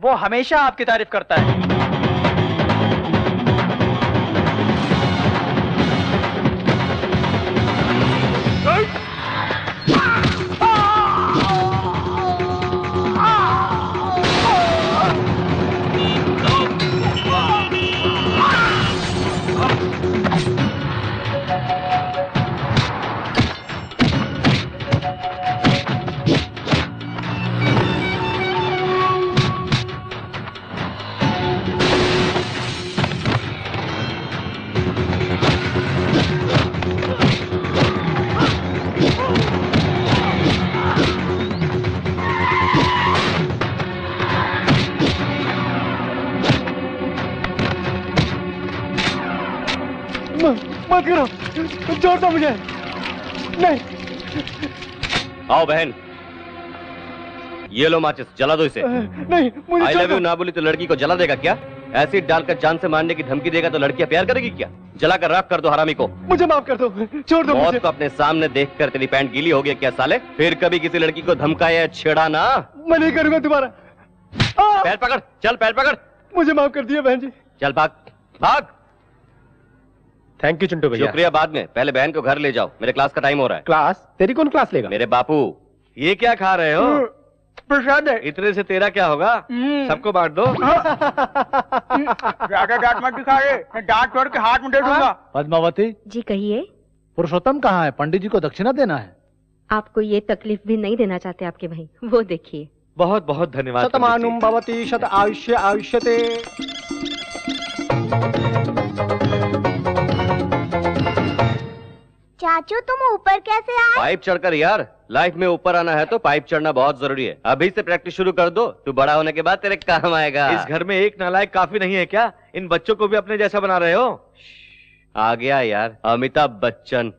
वो हमेशा आपकी तारीफ करता है। मत करो, छोड़ दो मुझे। नहीं। आओ बहन, ये लो माचिस, जला दो इसे। नहीं, मुझे आई लव यू ना बोली तो लड़की को जला देगा क्या? एसिड डालकर जान से मारने की धमकी देगा तो लड़कियां प्यार करेगी क्या? जलाकर राख कर दो हरामी को। मुझे माफ कर दो, छोड़ दो मुझे। मौत को अपने सामने देखकर तेरी पैंट गीली हो गई क्या साले? फिर कभी किसी लड़की को धमकाया छेड़ा ना। मैं नहीं करूंगा दोबारा। पैर पकड़, चल पैर पकड़। मुझे माफ कर दिया बहन जी। चल भाग भाग। थैंक यू चिंटू भैया। शुक्रिया बाद में, पहले बहन को घर ले जाओ, मेरे क्लास का टाइम हो रहा है। क्लास? तेरी कौन क्लास लेगा? मेरे बापू। ये क्या खा रहे हो? प्रसाद है। इतने से तेरा क्या होगा? सबको बांट दो। ज्यादा डांट मत दिखा रे, डांट छोड़ के हाथ में दे दूंगा। पद्मावती जी कहिए। पुरुषोत्तम कहाँ है? पंडित जी को दक्षिणा देना है। आपको ये तकलीफ भी नहीं देना चाहते आपके भाई, वो देखिए। बहुत बहुत धन्यवाद। शतमानुम भवति शत आयुष्य आयुष्यते। चाचू तुम ऊपर कैसे आए? पाइप चढ़कर यार, लाइफ में ऊपर आना है तो पाइप चढ़ना बहुत जरूरी है। अभी से प्रैक्टिस शुरू कर दो, तू बड़ा होने के बाद तेरे काम आएगा। इस घर में एक नालायक काफी नहीं है क्या? इन बच्चों को भी अपने जैसा बना रहे हो। आ गया यार अमिताभ बच्चन।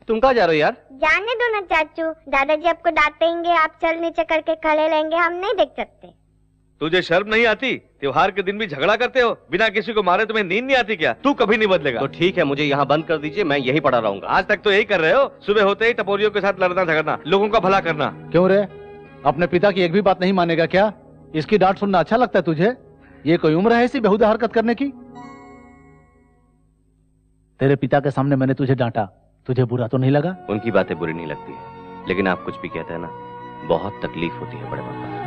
तुम कहाँ जा रहे हो यार? जाने दो ना चाचू, दादाजी आपको डांटेंगे, आप चल नीचे करके खड़े रहेंगे, हम नहीं देख सकते। तुझे शर्म नहीं आती? त्योहार के दिन भी झगड़ा करते हो, बिना किसी को मारे तुम्हें नींद नहीं आती क्या? तू कभी नहीं बदलेगा। तो ठीक है, मुझे यहाँ बंद कर दीजिए, मैं यही पड़ा रहूंगा। आज तक तो यही कर रहे हो, सुबह होते ही टपोरियों के साथ लड़ना झगड़ना, लोगों का भला करना। क्यों रे, अपने पिता की एक भी बात नहीं मानेगा क्या? इसकी डांट सुनना अच्छा लगता है तुझे? ये कोई उम्र है ऐसी बेहुदा हरकत करने की? तेरे पिता के सामने मैंने तुझे डांटा, तुझे बुरा तो नहीं लगा? उनकी बातें बुरी नहीं लगती है, लेकिन आप कुछ भी कहते हैं ना, बहुत तकलीफ होती है बड़े पापा।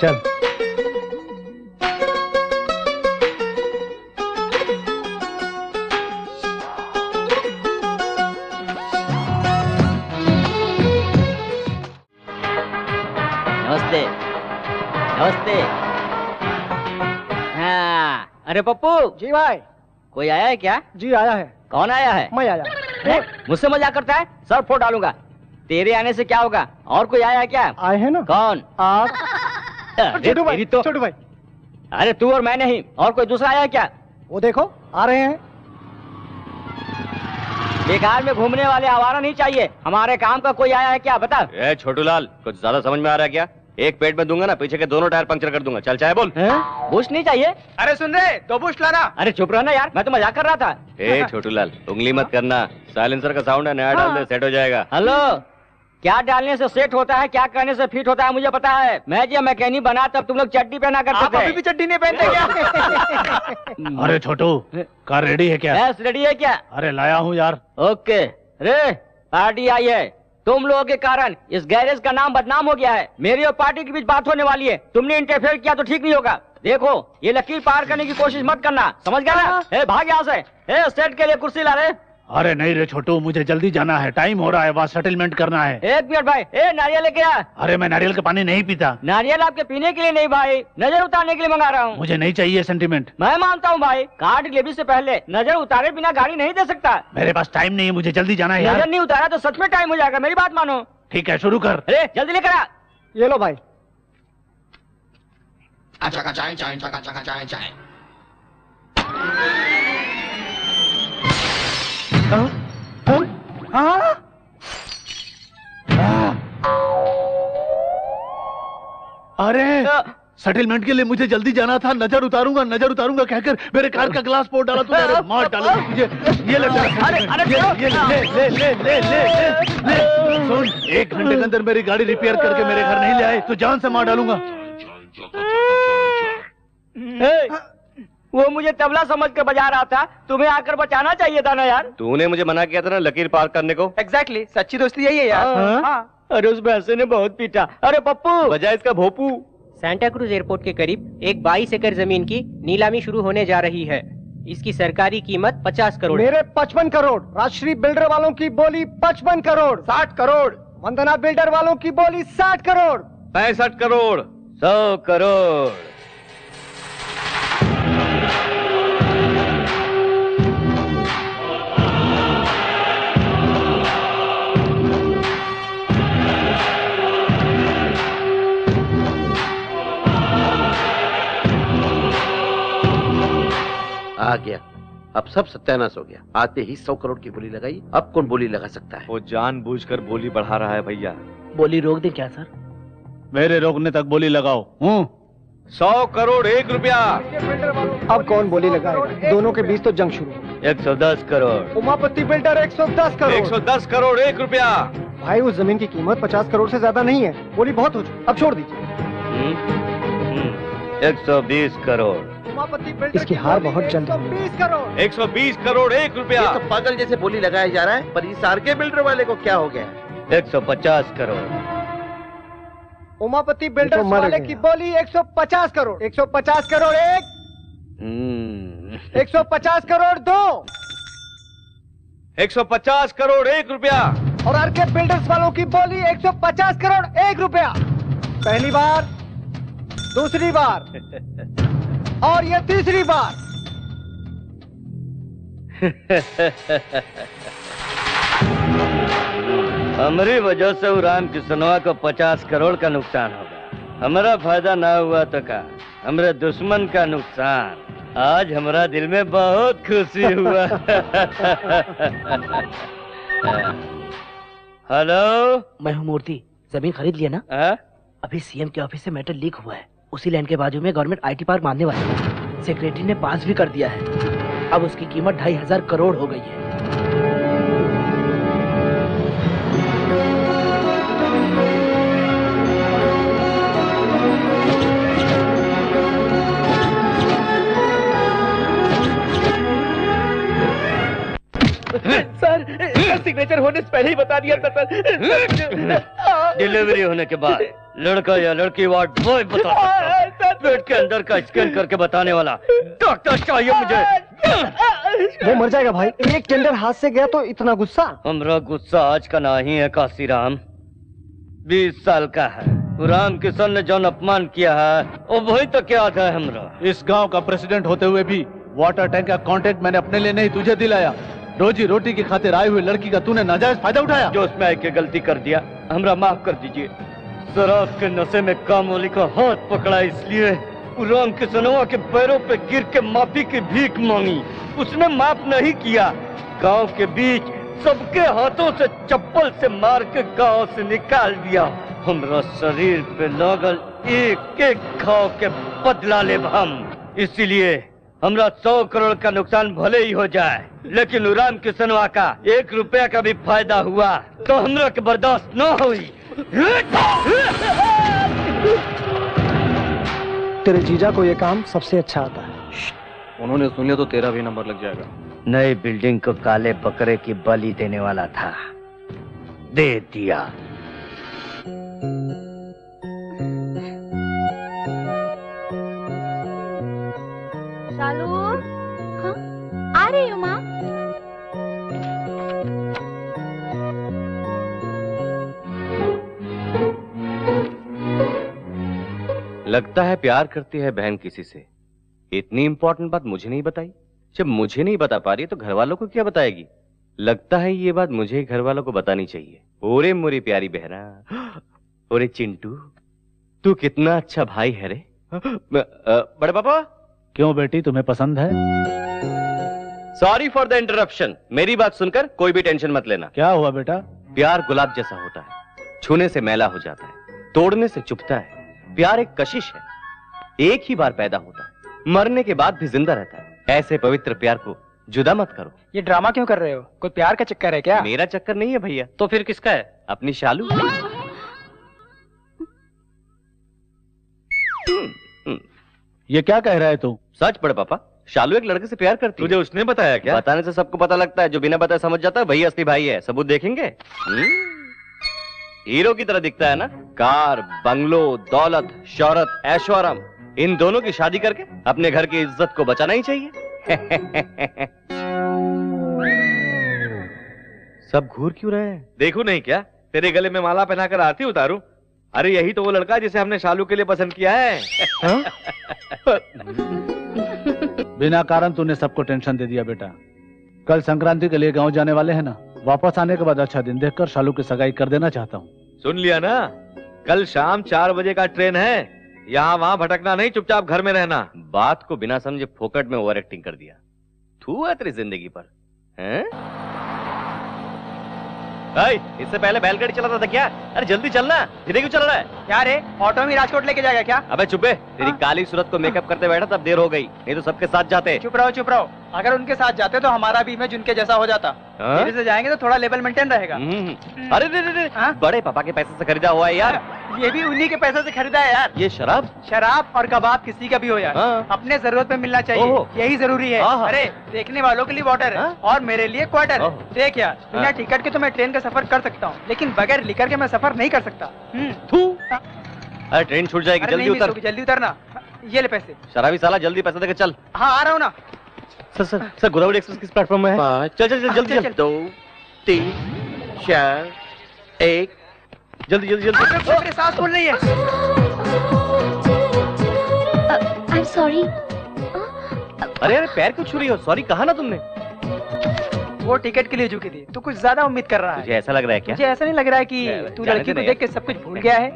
चल। नमस्ते नमस्ते। हाँ, अरे पप्पू। जी भाई। कोई आया है क्या? जी आया है। कौन आया है? मैं आया। मुझसे मजाक करता है? सर फोड़ डालूंगा। तेरे आने से क्या होगा? और कोई आया है क्या? आए हैं ना। कौन? आप। छोटू भाई, छोटू भाई। अरे तू और मैं नहीं, और कोई दूसरा आया है क्या? वो देखो आ रहे हैं। बेकार में घूमने वाले आवारा नहीं चाहिए, हमारे काम का कोई आया है क्या? बता। ए छोटू लाल, कुछ ज्यादा समझ में आ रहा है क्या? एक पेट में दूंगा ना, पीछे के दोनों टायर पंक्चर कर दूंगा। चल चाहे बोल। बुश नहीं चाहिए? अरे सुन रहे, दो बुश लाना। अरे चुप रहना यार, मैं तो मजाक कर रहा था। ए छोटू लाल, उंगली मत करना, साइलेंसर का साउंड है, नया डाल दे, सेट हो जाएगा। हेलो, क्या डालने से सेट होता है, क्या करने से फिट होता है मुझे पता है। मैं जब मैकेनिक बना तब तुम लोग चड्डी पहना करते थे। आप अभी भी चड्डी नहीं पहनते क्या? अरे छोटू, कार रेडी है क्या? बस रेडी है क्या? अरे लाया हूँ यार। ओके। रे पार्टी आई है, तुम लोगों के कारण इस गैरेज का नाम बदनाम हो गया है। मेरी और पार्टी के बीच बात होने वाली है, तुमने इंटरफेयर किया तो ठीक नहीं होगा। देखो ये लकीर पार करने की कोशिश मत करना, समझ गया ना? ए भाग यहाँ से। ए सेट के लिए कुर्सी ला रहे। अरे नहीं रे छोटू, मुझे जल्दी जाना है, टाइम हो रहा है, वहाँ सेटलमेंट करना है। एक मिनट भाई, ए नारियल लेके आ। अरे मैं नारियल का पानी नहीं पीता। नारियल आपके पीने के लिए नहीं भाई, नजर उतारने के लिए मंगा रहा हूँ। मुझे नहीं चाहिए सेंटीमेंट। मैं मानता हूँ भाई, कार डिलीवरी से पहले नजर उतारे बिना गाड़ी नहीं दे सकता। मेरे पास टाइम नहीं है, मुझे जल्दी जाना है यार। नजर नहीं उतारा तो सच में टाइम हो जाएगा, मेरी बात मानो। ठीक है शुरू कर। अरे जल्दी लेकर आ। ये लो भाई। अरे सेटलमेंट के लिए मुझे जल्दी जाना था। नजर उतारूंगा कहकर मेरे कार का ग्लास फोड़ डाला तूने। अरे मार डाला तुझे। ये ले सुन, 1 घंटे के अंदर मेरी गाड़ी रिपेयर करके मेरे घर नहीं ले आए तो जान से मार डालूंगा। वो मुझे तबला समझ के बजा रहा था, तुम्हें आकर बचाना चाहिए था ना यार। तूने मुझे मना किया था ना लकीर पार करने को। एग्जैक्टली, सच्ची दोस्ती यही है यार। हाँ। अरे उस भैंसे ने बहुत पीटा। अरे पप्पू, बजा इसका भोपू। सांता क्रूज एयरपोर्ट के करीब एक 22 एकड़ जमीन की नीलामी शुरू होने जा रही है। इसकी सरकारी कीमत 50 करोड़। मेरे 55 करोड़। राजश्री बिल्डर वालों की बोली 55 करोड़। 60 करोड़। वंदना बिल्डर वालों की बोली 60 करोड़। 65 करोड़। 100 करोड़। आ गया। अब सब सत्यानाश हो गया। आते ही 100 करोड़ की बोली लगाई। अब कौन बोली लगा सकता है? वो जानबूझकर बोली बढ़ा रहा है भैया। बोली रोक दे क्या सर? मेरे रोकने तक बोली लगाओ। 100 करोड़ 1 रुपया। अब कौन बोली लगाएगा? दोनों के बीच तो जंग शुरू। 110 करोड़। उमापति बिल्डर 110 करोड़। 110 करोड़ 1 रुपया। भाई उस जमीन की कीमत 50 करोड़ से ज्यादा नहीं है। बोली बहुत हो चुकी, अब छोड़ दीजिए। 120 करोड़। इसकी हार बहुत जल्द। 120 करोड़। 120 करोड़ 1 रुपया। ये तो पागल जैसे बोली लगाया जा रहा है, पर इस आर के बिल्डर वाले को क्या हो गया? 150 करोड़। उमापति बिल्डर वाले की बोली 150 करोड़। 150 करोड़ 1। 150 करोड़ 2। 150 करोड़ 1 रुपया। और आर के बिल्डर्स वालों की बोली 150 करोड़ 1 रुपया। पहली बार, दूसरी बार और ये तीसरी बार। हमारी वजह से राम किसनवा को 50 करोड़ का नुकसान होगा। हमारा फायदा ना हुआ तो का हमारे दुश्मन का नुकसान। आज हमारा दिल में बहुत खुशी हुआ। हेलो, मैं हूँ मूर्ति। जमीन खरीद लिया ना? अभी सीएम के ऑफिस से मैटर लीक हुआ है। उसी लैंड के बाजू में गवर्नमेंट आईटी पार्क बांधने वाली है। सेक्रेटरी ने पास भी कर दिया है। अब उसकी कीमत 2500 करोड़ हो गई है। सर, सिग्नेचर होने से पहले ही बता दिया था सर। डिलीवरी होने के बाद लड़का या लड़की वार्ड बॉय बता सकता है। पेट के अंदर का स्कैन करके बताने वाला डॉक्टर चाहिए मुझे। वो मर जाएगा भाई। एक टेंडर हाथ से गया तो इतना गुस्सा? हमरा गुस्सा आज का नहीं है काशीराम, 20 साल का है। राम किशन ने जौन अपमान किया है वो वही तो क्या है हमरा। इस गांव का प्रेसिडेंट होते हुए भी वाटर टैंक का कॉन्ट्रैक्ट मैंने अपने लिए नहीं तुझे दिलाया। रोजी रोटी की खातिर आई हुई लड़की का तूने नाजायज फायदा उठाया। जो उसमें आके गलती कर दिया हमरा माफ कर दीजिए। शराब के नशे में कामवाली का हाथ पकड़ा इसलिए राम किशनवा के पैरों पे गिर के माफी की भीख मांगी। उसने माफ नहीं किया। गांव के बीच सबके हाथों से चप्पल से मार के गांव से निकाल दिया। हमरा शरीर पे लगल एक एक घाव के बदला ले हम। इसीलिए हमरा 100 करोड़ का नुकसान भले ही हो जाए, लेकिन राम किशनवा का 1 रुपया का भी फायदा हुआ तो हमरा के बर्दाश्त न हुई। तेरे जीजा को ये काम सबसे अच्छा आता है। उन्होंने सुन लिया तो तेरा भी नंबर लग जाएगा। नई बिल्डिंग को काले बकरे की बलि देने वाला था, दे दिया। शालू, हाँ? आ रही हूँ माँ। लगता है प्यार करती है बहन किसी से। इतनी इंपॉर्टेंट बात मुझे नहीं बताई। जब मुझे नहीं बता पा रही तो घर वालों को क्या बताएगी। लगता है ये बात मुझे घर वालों को बतानी चाहिए। ओरे मोरी प्यारी बहना, ओरे चिंटू, तू कितना अच्छा भाई है रे। बड़े पापा। क्यों बेटी, तुम्हें पसंद है? Sorry for the interruption. मेरी बात सुनकर कोई भी टेंशन मत लेना। क्या हुआ बेटा? प्यार गुलाब जैसा होता है, छूने से मैला हो जाता है, तोड़ने से चुभता है। प्यार एक कशिश है, एक ही बार पैदा होता है, मरने के बाद भी जिंदा रहता है। ऐसे पवित्र प्यार को जुदा मत करो। ये ड्रामा क्यों कर रहे हो? कोई प्यार का चक्कर है क्या? मेरा चक्कर नहीं है भैया। तो फिर किसका है? अपनी शालू। ये क्या कह रहा है तू? सच पढ़ पापा, शालू एक लड़के से प्यार करती तुझे है। उसने बताया क्या? बताने से सबको पता लगता है, जो बिना बताए समझ जाता है वही असली भाई है। सबूत देखेंगे? हीरो की तरह दिखता है ना? कार, बंगलो, दौलत, शोहरत, ऐशोआराम, इन दोनों की शादी करके अपने घर की इज्जत को बचाना ही चाहिए। सब घूर क्यों रहे हैं? देखूं नहीं क्या? तेरे गले में माला पहनाकर आरती उतारूं? अरे यही तो वो लड़का है जिसे हमने शालू के लिए पसंद किया है। बिना कारण तूने सबको टेंशन दे दिया बेटा। कल संक्रांति के लिए गांव जाने वाले हैं ना, वापस आने के बाद अच्छा दिन देखकर शालू की सगाई कर देना चाहता हूँ। सुन लिया ना? कल शाम 4 बजे का ट्रेन है। यहाँ वहाँ भटकना नहीं, चुपचाप घर में रहना। बात को बिना समझे फोकट में ओवर एक्टिंग कर दिया। थू है तेरी जिंदगी पर, हैं? इससे पहले बैलगाड़ी चलाता था क्या? अरे जल्दी चलना, धीरे क्यों चल रहा है? क्या रे, ऑटो में राजकोट लेके जाएगा क्या? अबे चुपे, तेरी काली सूरत को मेकअप करते बैठा तब देर हो गई, नहीं तो सबके साथ जाते। चुप रहो चुप रहो। अगर उनके साथ जाते तो हमारा भी इमेज उनके जैसा हो जाता। धीरे से जाएंगे तो थोड़ा लेवल मेंटेन रहेगा। अरे रे, बड़े पापा के पैसे से खरीदा हुआ है यार। ये भी उन्हीं के पैसे से खरीदा है यार। ये शराब और कबाब किसी का भी हो यार, अपने जरूरत पे मिलना चाहिए, यही जरूरी है। अरे देखने वालों के लिए वाटर और मेरे लिए क्वार्टर। देख यार, बिना टिकट के तो मैं ट्रेन का सफर कर सकता हूँ, लेकिन बगैर लिकर के मैं सफर नहीं कर सकता। अरे ट्रेन छूट जाएगी, जल्दी उतर। जल्दी उतरना। ये ले पैसे। शराबी साला, जल्दी पैसे देकर चल। हाँ आ रहा हूँ ना। सर गोदावरी एक्सप्रेस किस प्लेटफॉर्म में है? 5 चल चल जल्दी चल। 2 3 4 1 जल्दी। मेरी सांस फूल रही है। I am sorry. अरे पैर क्यों छू रही हो? सॉरी कहा ना तुमने। वो टिकट के लिए झुकी थी, तू कुछ ज्यादा उम्मीद कर रहा है। तुझे ऐसा लग रहा है क्या? मुझे ऐसा नहीं लग रहा है कि तू लड़की को देख के सब कुछ भूल गया है।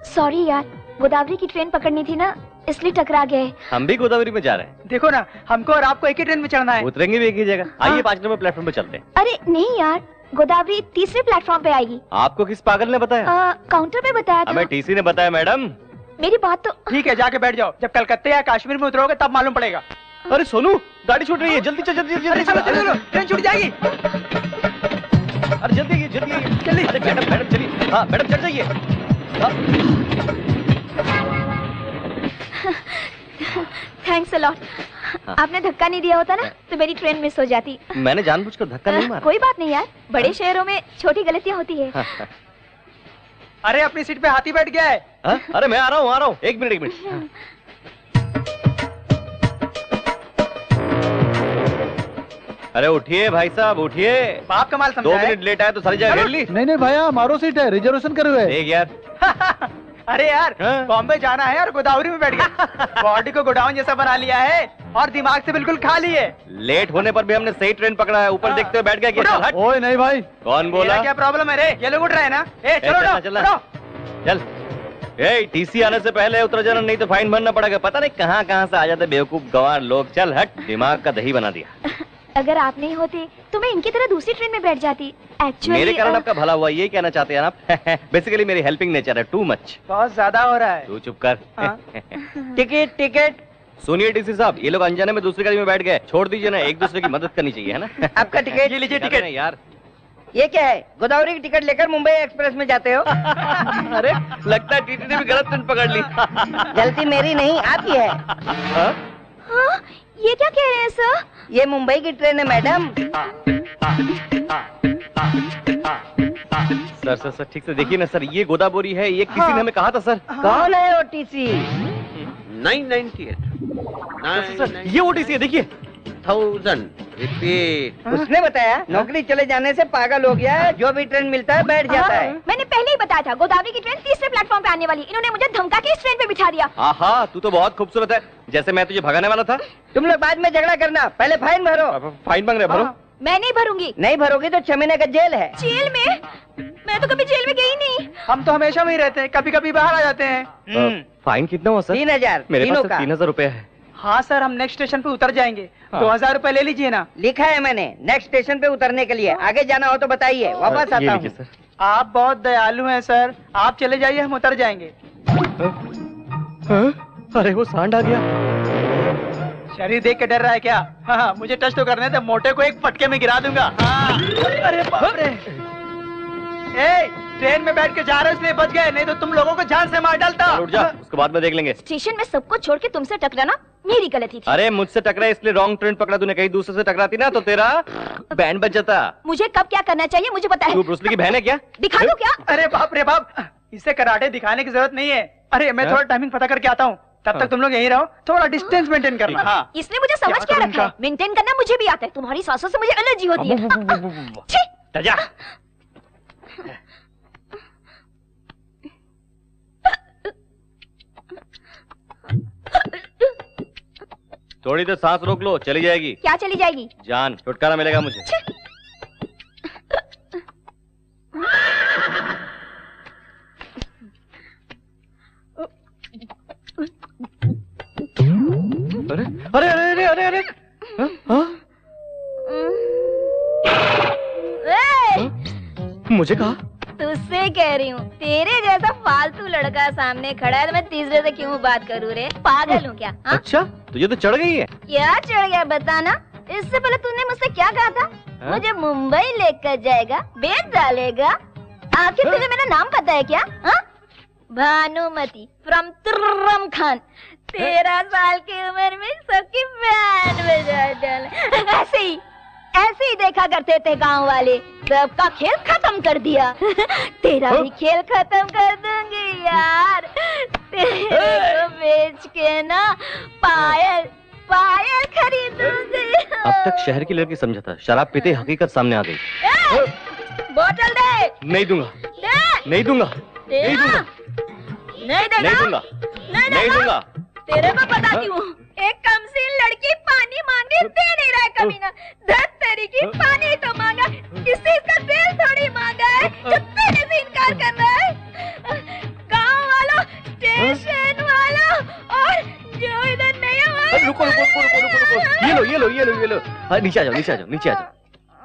सॉरी यार, गोदावरी की ट्रेन पकड़नी थी ना, इसलिए टकरा गए। हम भी गोदावरी में जा रहे हैं। देखो ना, हमको और आपको एक ही ट्रेन में चढ़ना है। उतरेंगे भी एक ही जगह। आइए 5 नंबर प्लेटफॉर्म पे चलते हैं। अरे नहीं यार, गोदावरी तीसरे प्लेटफॉर्म पे आएगी। आपको किस पागल ने बताया? काउंटर पे बताया था। हमें टीसी ने बताया मैडम। मेरी बात तो ठीक है, जाके बैठ जाओ। जब कलकत्ते या कश्मीर में उतरोगे तब मालूम पड़ेगा। अरे सोनू, गाड़ी छूट रही है, जल्दी चल। चलो, ट्रेन छूट जाएगी। अरे जल्दी अरे मैडम चलिए। हाँ मैडम चढ़ जाइए। Thanks a lot. आपने धक्का नहीं दिया होता ना तो मेरी ट्रेन मिस हो जाती। मैंने जानबूझकर धक्का नहीं मारा। कोई बात नहीं यार, बड़े शहरों में छोटी गलतियां होती है। अरे अपनी सीट पे हाथी बैठ गया है। अरे मैं आ रहा हूँ। एक मिनट। अरे उठिए भाई साहब, उठिए। बाप कमाल समझा 2 मिनट लेट आया तो सारी जगह घेर ली। नहीं भैया, हमारो सीट है, रिजर्वेशन करे हुए। देख यार। अरे यार, बॉम्बे जाना है और गोदावरी में बैठ गया। बॉडी को गोडाउन जैसा बना लिया है और दिमाग से बिल्कुल खाली है। लेट होने पर भी हमने सही ट्रेन पकड़ा है। ऊपर देखते हुए बैठ गया। ओए नहीं भाई। कौन बोला? क्या प्रॉब्लम है रे? ये लोग उठ रहे हैं ना? चल। टीसी आने से पहले उतर जाना, नहीं तो फाइन भरना पड़ेगा। पता नहीं कहाँ से आ जाते बेवकूफ गंवार लोग। चल हट, दिमाग का दही बना दिया। अगर आप नहीं होते तो मैं इनकी तरह दूसरी ट्रेन में बैठ जाती। एक्चुअली मेरे कारण आपका भला हुआ, यही कहना चाहते हैं आप? बेसिकली मेरी हेल्पिंग नेचर है, टू मच। बहुत ज्यादा हो रहा है। तू चुप कर। टिकट। सुनिए टीसी साहब, ये लोग अनजाने में दूसरी गाड़ी में बैठ गए। छोड़ दीजिए ना, एक दूसरे की मदद करनी चाहिए, है ना? आपका टिकट। ये लीजिए टिकट। यार ये क्या है? गोदावरी की टिकट लेकर मुंबई एक्सप्रेस में जाते हो? अरे लगता है टीटी ने भी गलत ट्रेन पकड़ ली। गलती मेरी नहीं, आपकी है। ये क्या कह रहे हैं सर? ये मुंबई की ट्रेन है मैडम। सर ठीक से देखिए ना सर, ये गोदावरी है। ये किसी ने हमें कहा था सर। कौन है ओटीसी? 998 सर ये ओटीसी है, देखिए। 1000 रिपीट। उसने बताया नौकरी चले जाने से पागल हो गया है, जो भी ट्रेन मिलता है बैठ जाता है। मैंने पहले ही बताया था गोदावरी की ट्रेन तीसरे प्लेटफॉर्म पे आने वाली। इन्होंने मुझे धमका के इस ट्रेन पे बिठा दिया। आहा, तू तो बहुत खूबसूरत है, जैसे मैं तुझे भगाने वाला था। तुम लोग बाद में झगड़ा करना, पहले फाइन भरो। फाइन मांग रहे, भरो। मैं नहीं भरूंगी। नहीं भरोगी तो 6 महीने का जेल है। जेल में? मैं तो कभी जेल में गई नहीं। हम तो हमेशा वहीं रहते हैं, कभी कभी बाहर आ जाते हैं। फाइन कितना हुआ सर? 3000। मेरे पास 3000 रुपए है। हाँ सर, हम नेक्स्ट स्टेशन पे उतर जाएंगे। 2000 रुपए ले लीजिए ना। लिखा है मैंने, नेक्स्ट स्टेशन पे उतरने के लिए। आगे जाना हो तो बताइए, वापस आता हूँ। आप बहुत दयालु हैं सर, आप चले जाइए, हम उतर जाएंगे। अरे वो सांड आ गया। शरीर देख के डर रहा है क्या? हाँ, मुझे टच तो करने दे, मोटे को एक फटके में गिरा दूंगा। हाँ। अरे बाप रे। ए, ट्रेन में बैठ के जा रहे हो इसलिए बच गए, नहीं तो तुम लोगों को जान से मार डालता। उठ जा, उसके बाद में देख लेंगे। स्टेशन में सबको छोड़ के तुमसे टकराना मेरी गलती थी। अरे मुझसे टकरा इसलिए रॉन्ग ट्रेन पकड़ा तूने, कहीं दूसरे से टकराती ना तो तेरा बैंड बज जाता। मुझे कब क्या करना चाहिए मुझे पता है। तू ब्रूस ली की बहन है क्या? दिखा दो क्या? अरे बाप रे बाप, इसे कराटे दिखाने की जरूरत नहीं है। अरे मैं थोड़ा टाइमिंग पता करके आता हूँ, तब तक तुम लोग यहीं रहो, थोड़ा डिस्टेंस मेंटेन करना। हाँ। इसने मुझे समझ क्या रखा है? मेंटेन करना मुझे भी आता है, तुम्हारी सासों से मुझे एलर्जी होती है। जा। थोड़ी देर सांस रोक लो, चली जाएगी। क्या चली जाएगी? जान, छुटकारा मिलेगा मुझे। अरे अरे अरे अरे अरे मुझे कहा? तुझसे कह रही हूँ, तेरे जैसा फालतू लड़का सामने खड़ा है तो मैं तीसरे से क्यों बात करूँ रे? पागल हूँ क्या? हा? अच्छा, तुझे तो चढ़ गई है। क्या चढ़ गया बताना? इससे पहले तूने मुझसे क्या कहा था? मुझे मुंबई लेकर जाएगा, बेच डालेगा। आखिर तुझे मेरा नाम पता है क्या? हा? भानुमति फ्रॉम तुर्रम खान। 13 साल की उम्र में सबकी बैंड बजा डाला। ऐसे ही देखा करते थे गांव वाले, सबका खेल खत्म कर दिया। तेरा भी खेल खत्म कर दूंगी यार। तेरे को बेच के ना पायल खरीदूंगी। अब तक शहर की लड़की समझा था, शराब पीते हकीकत सामने आ गई। बोतल दे। नहीं दूंगा। दे। नहीं दूंगा। नहीं दूंगा। नहीं देगा। नहीं दूंगा। नहीं दूंगा। तेरे को बताती हूँ, एक कमसीन लड़की पानी मांगे दे नहीं रहा है कमीना। धत तेरी की पानी तो मांगा, किसी का दिल थोड़ी मांगा है जो तेरे से इनकार कर रहा है। गाँव वालों, स्टेशन वालों और जो इधर नहीं है। रुको रुको रुको रुको रुको रुको, ये लो। हाँ, नीचे आ जाओ।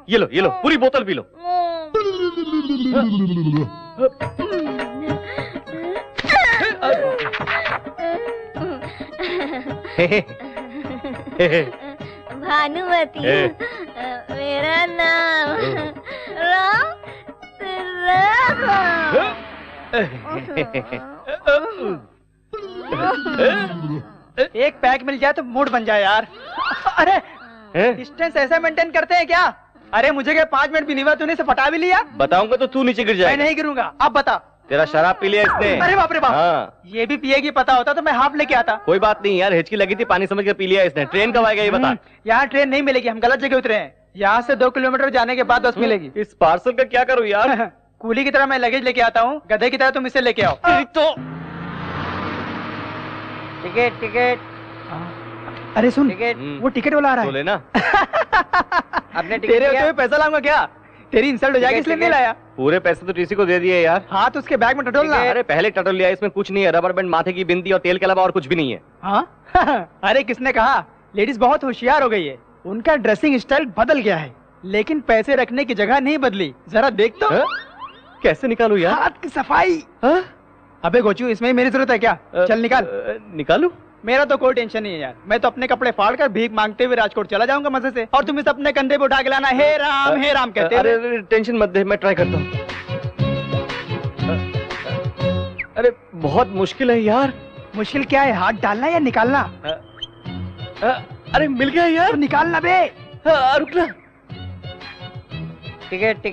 ये लो, पूरी बोतल पी लो। भानुमति मेरा नाम राम। एक पैक मिल जाए तो मूड बन जाए यार। अरे डिस्टेंस ऐसा मेंटेन करते हैं क्या? अरे मुझे क्या 5 मिनट भी नहीं हुआ, तूने इसे पटा भी लिया? बताऊंगा तो तू नीचे गिर जाएगा। मैं नहीं गिरूंगा, अब बता। तेरा शराब पी लिया इसने। अरे बाप रे बाप। हाँ। ये भी पिएगी, पता होता तो मैं हाफ लेके आता। कोई बात नहीं यार, हिचकी लगी थी, पानी समझ के पी लिया इसने। ट्रेन कब आएगा ये बता। यहाँ ट्रेन नहीं मिलेगी, हम गलत जगह उतरे हैं। यहाँ से 2 किलोमीटर जाने के बाद बस मिलेगी। इस पार्सल का क्या करूँ यार? कूली की तरह मैं लगेज लेके आता हूँ, गधे की तरह तुम इसे लेके आओ। तो टिकट। अरे सुन, वो टिकट वाला आ रहा है। तो लेना। अपने तेरे होते हुए पैसा लाऊंगा क्या? तेरी इंसल्ट हो जाएगी इसलिए नहीं लाया। पूरे पैसे तो टीसी को दे दिए यार। हाँ तो उसके बैग में टटोलना। अरे पहले टटोल लिया, इसमें कुछ नहीं है, रबर बैंड, माथे की बिंदी और तेल के अलावा और कुछ भी नहीं है। हाँ? अरे किसने कहा? लेडीज बहुत होशियार हो गई है, उनका ड्रेसिंग स्टाइल बदल गया है, लेकिन पैसे रखने की जगह नहीं बदली। जरा देख तो। कैसे निकालू यार? हाथ की सफाई। अबे गोचू, इसमें मेरी जरूरत है क्या? चल निकाल। निकालू? मेरा तो कोई टेंशन नहीं है यार, मैं तो अपने कपड़े फाड़ कर भीख मांगते हुए राजकोट चला जाऊंगा मजे से, और तुम इसे अपने कंधे पे उठा के लाना हे राम कहते। अरे टेंशन मत दे, मैं ट्राई करता हूँ। अरे बहुत मुश्किल है यार। मुश्किल क्या है, हाथ डालना या निकालना? अरे मिल गया यार। तो निकालना बे। रुकना। टिकट।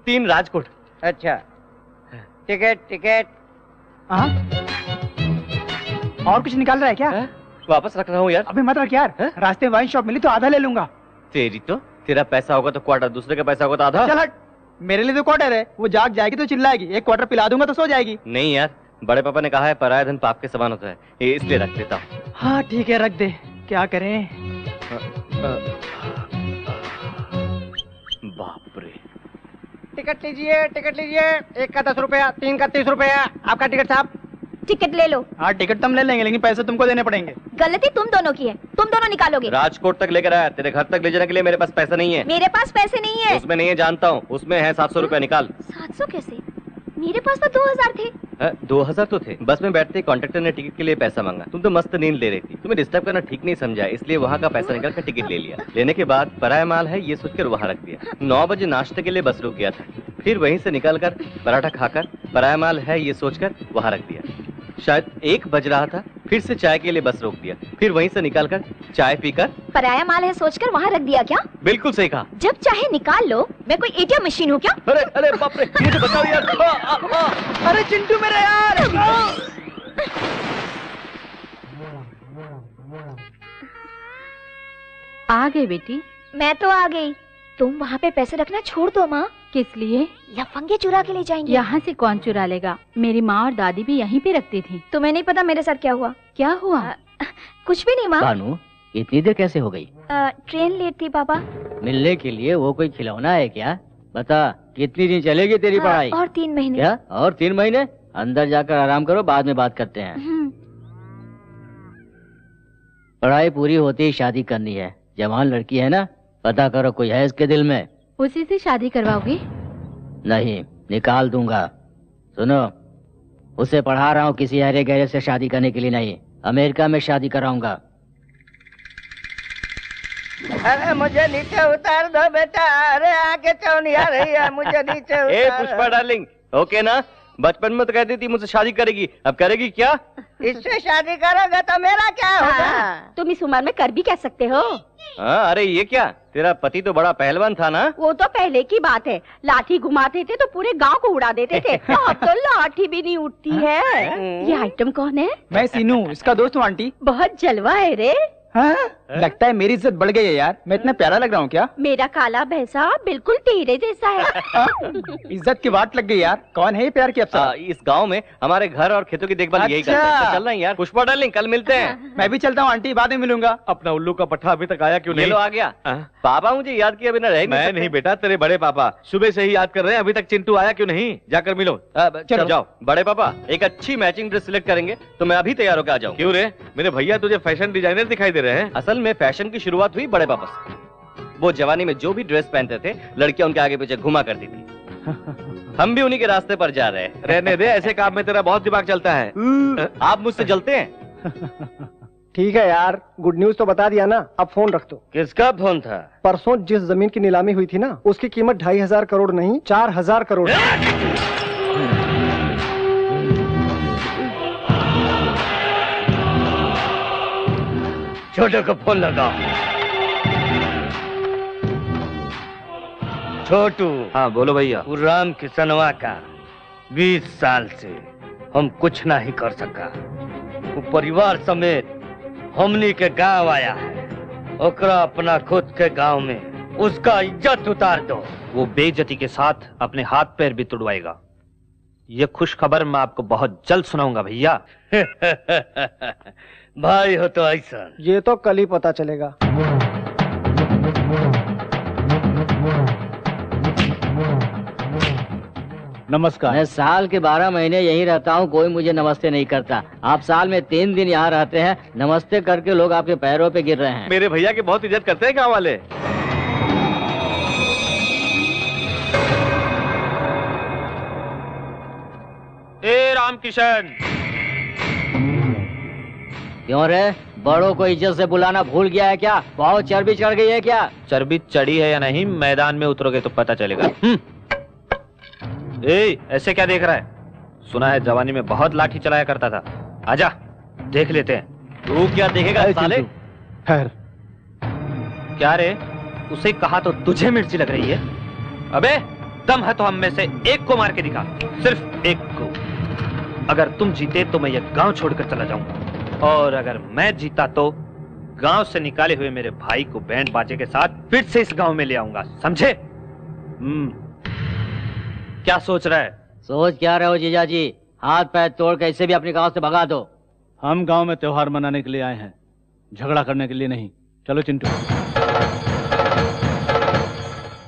3 राजकोट। अच्छा, टिकट। हाँ, और कुछ निकाल रहा है क्या? वापस रख रहा हूँ यार। अबे मत रख यार, रास्ते में वाइन शॉप मिली तो आधा ले लूंगा। तेरी तो, तेरा पैसा होगा तो क्वार्टर, दूसरे का पैसा होगा तो आधा। चल हट, मेरे लिए तो क्वार्टर है, वो जाग जाएगी तो चिल्लाएगी, 1 क्वार्टर पिला दूंगा तो सो जाएगी। नहीं यार, बड़े पापा ने कहा है पराया धन पाप के समान होता है, ये इसलिए रख देता हूँ। हाँ ठीक है, रख दे, क्या करें। बाप रे। टिकट लीजिए। 1 का 10 रुपया, 3 का 30 रुपया। आपका टिकट साहब। टिकट ले लो। हाँ टिकट तुम ले लेंगे, लेकिन पैसे तुमको देने पड़ेंगे। गलती तुम दोनों की है, तुम दोनों निकालोगे। राजकोट तक लेकर आया, तेरे घर तक ले जाने के लिए मेरे पास पैसा नहीं है। मेरे पास पैसे नहीं है। उसमें नहीं है जानता हूँ, उसमें है 700 रुपया, निकाल। 700 कैसे? मेरे पास तो 2000 थे। 2000 तो थे। बस में बैठते कंडक्टर ने टिकट के लिए पैसा मांगा। तुम तो मस्त नींद ले रही थी, तुम्हें डिस्टर्ब करना ठीक नहीं समझा, इसलिए वहाँ का पैसा निकाल कर टिकट ले लिया। लेने के बाद पराया माल है ये सोचकर वहाँ रख दिया। 9 बजे नाश्ते के लिए बस रुक गया था, फिर वहीं से निकल कर पराठा खाकर पराया माल है ये सोचकर वहाँ रख दिया। शायद 1 बज रहा था, फिर से चाय के लिए बस रोक दिया, फिर वहीं से निकालकर चाय पीकर पराया माल है सोचकर वहाँ रख दिया क्या? बिल्कुल सही कहा। जब चाहे निकाल लो, मैं कोई एटीएम मशीन हूँ क्या? अरे अरे बाप रे, मुझे बताओ यार। अरे चिंटू मेरा यार। आ गई बेटी? मैं तो आ गई। तुम वहाँ पे पैसे रखना छोड़ दो माँ। किस लिए? लफंगे चुरा के ले जाएंगे। यहाँ से कौन चुरा लेगा? मेरी माँ और दादी भी यहीं पे रखती थी। तुम्हें नहीं पता मेरे साथ क्या हुआ? क्या हुआ? कुछ भी नहीं माँ। भानु, इतनी देर कैसे हो गई? ट्रेन लेट थी पापा। मिलने के लिए वो कोई खिलौना है क्या? बता, कितनी दिन चलेगी तेरी पढ़ाई? और 3 महीने। क्या? और 3 महीने? अंदर जाकर आराम करो, बाद में बात करते हैं। पढ़ाई पूरी होते ही शादी करनी है। जवान लड़की है ना, पता करो कोई है इसके दिल में। उसी से शादी करवाओगे? नहीं, निकाल दूंगा। सुनो, उसे पढ़ा रहा हूँ किसी हरे गहरे से शादी करने के लिए नहीं, अमेरिका में शादी कराऊंगा। अरे मुझे नीचे उतार दो बेटा। अरे आगे चौनिया रही है, मुझे नीचे उतार। ए पुष्पा डार्लिंग, ओके ना? बचपन में तो कहती थी मुझसे शादी करेगी, अब करेगी क्या? इससे शादी करोगे तो मेरा क्या होगा? तुम इस उम्र में कर भी कह सकते हो। हाँ, अरे ये क्या, तेरा पति तो बड़ा पहलवान था ना? वो तो पहले की बात है, लाठी घुमाते थे तो पूरे गांव को उड़ा देते थे। अब तो लाठी भी नहीं उठती है। ये आइटम कौन है? मैं सीनू, इसका दोस्त हूँ आंटी। बहुत जलवा है रे। हाँ? लगता है मेरी इज्जत बढ़ गई है यार। मैं इतना प्यारा लग रहा हूँ क्या? मेरा काला भैंसा बिल्कुल तेरे जैसा है। इज्जत की बात लग गई यार। कौन है ये प्यार की अप्सरा? इस गांव में हमारे घर और खेतों की देखभाल यही करते हैं। चल रहा है यार। पुष्पा डार्लिंग, कल मिलते हैं। मैं भी चलता हूँ आंटी, बाद में मिलूंगा। अपना उल्लू का पट्टा अभी तक आया क्यों नहीं? आ गया। पापा मुझे याद किया बिना रह मैं नहीं बेटा, तेरे बड़े पापा सुबह से ही याद कर रहे हैं, अभी तक चिंटू आया क्यों नहीं? जाकर मिलो। चलो जाओ। बड़े पापा, एक अच्छी मैचिंग ड्रेस सिलेक्ट करेंगे तो मैं अभी तैयार होकर आ जाऊँ। क्यों रे, मेरे भैया तुझे फैशन डिजाइनर दिखाई दे रहे हैं? असल में फैशन की शुरुआत हुई बड़े पापा से। वो जवानी में जो भी ड्रेस पहनते थे, लड़कियां उनके आगे पीछे घुमा करती थी। हम भी उन्हीं के रास्ते पर जा रहे हैं। रहने दे, ऐसे काम में तेरा बहुत दिमाग चलता है। आप मुझसे जलते हैं? ठीक है यार, गुड न्यूज तो बता दिया ना, अब फोन रख दो। किसका फोन था? परसों जिस जमीन की नीलामी हुई थी ना, उसकी कीमत 2500 करोड़ नहीं 4000 करोड़। छोटे को फोन लगाओ। छोटू। हाँ बोलो भैया। राम किसनवा का 20 साल से हम कुछ नहीं कर सका। वो परिवार समेत हमनी के गांव आया है, ओकरा अपना खुद के गांव में उसका इज्जत उतार दो। वो बेइज्जती के साथ अपने हाथ पैर भी तुड़वाएगा। ये खुश खबर मैं आपको बहुत जल्द सुनाऊंगा भैया। भाई हो तो ऐसा। ये तो कल ही पता चलेगा। नमस्कार। मैं साल के 12 महीने यहीं रहता हूँ, कोई मुझे नमस्ते नहीं करता। आप साल में 3 दिन यहाँ रहते हैं, नमस्ते करके लोग आपके पैरों पे गिर रहे हैं। मेरे भैया की बहुत इज्जत करते हैं गाँव वाले। ए रामकिशन। क्यों रे, बड़ों को इज्जत से बुलाना भूल गया है क्या? बहुत चर्बी चढ़ गई है क्या? चर्बी चढ़ी है या नहीं, मैदान में उतरोगे तो पता चलेगा। ए, ऐसे क्या देख रहा है? सुना है जवानी में बहुत लाठी चलाया करता था। आजा, देख लेते हैं। तू क्या देखेगा साले? खैर। क्या रे, उसे कहा तो तुझे मिर्ची लग रही है? अबे, दम है तो हम में से एक को मार के दिखा, सिर्फ एक को। अगर तुम जीते तो मैं ये गांव छोड़कर चला जाऊंगा, और अगर मैं जीता तो गांव से निकाले हुए मेरे भाई को बैंड बाजे के साथ फिर से इस गांव में ले आऊंगा, समझे? क्या सोच रहा है? सोच क्या रहे हो जीजा जी? हाथ पैर तोड़ के इसे भी अपने गांव से भगा दो। हम गांव में त्योहार मनाने के लिए आए हैं, झगड़ा करने के लिए नहीं। चलो चिंटू।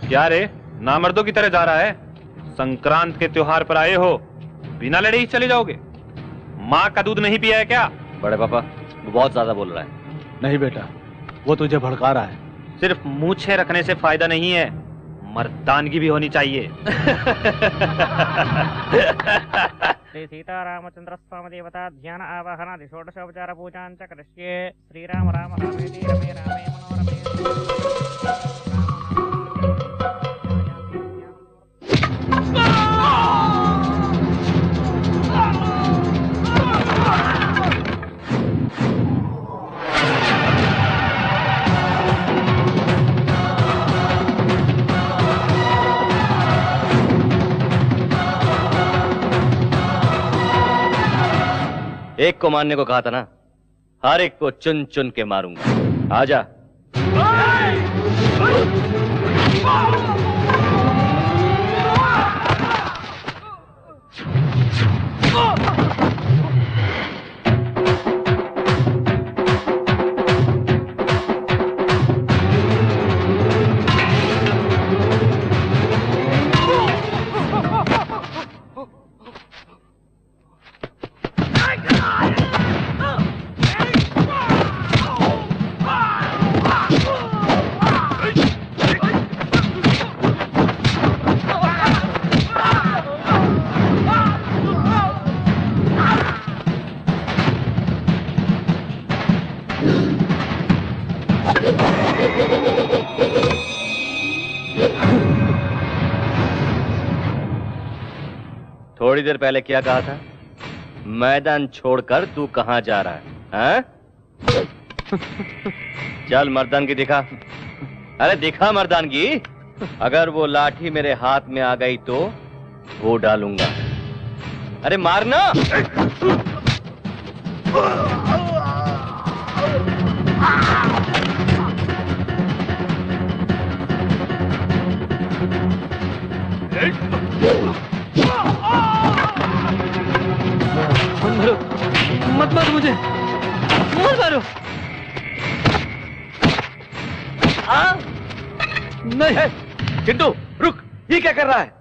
क्या रे, नामर्दों की तरह जा रहा है? संक्रांत के त्योहार पर आए हो, बिना लड़े ही चले जाओगे? माँ का दूध नहीं पिया है क्या? बड़े पापा, वो बहुत ज्यादा बोल रहा है। नहीं बेटा, वो तुझे भड़का रहा है। सिर्फ मूछें रखने से फायदा नहीं है, मर्दानगी भी होनी चाहिए। श्री सीतारामचंद्र स्वामी देवता ध्यान आवाहनादि षोडशोपचार पूजां च करिष्ये। श्रीराम राम रामेति रमे रामे मनोरमे। एक को मारने को कहा था ना, हर एक को चुन चुन के मारूंगा। आजा। थोड़ी देर पहले क्या कहा था? मैदान छोड़कर तू कहां जा रहा है? हाँ? चल मर्दानगी दिखा। अरे दिखा मर्दानगी। अगर वो लाठी मेरे हाथ में आ गई तो वो डालूंगा। अरे मारना। मत मारो मुझे, मत मारो। नहीं चिंटू रुक, ये क्या कर रहा है?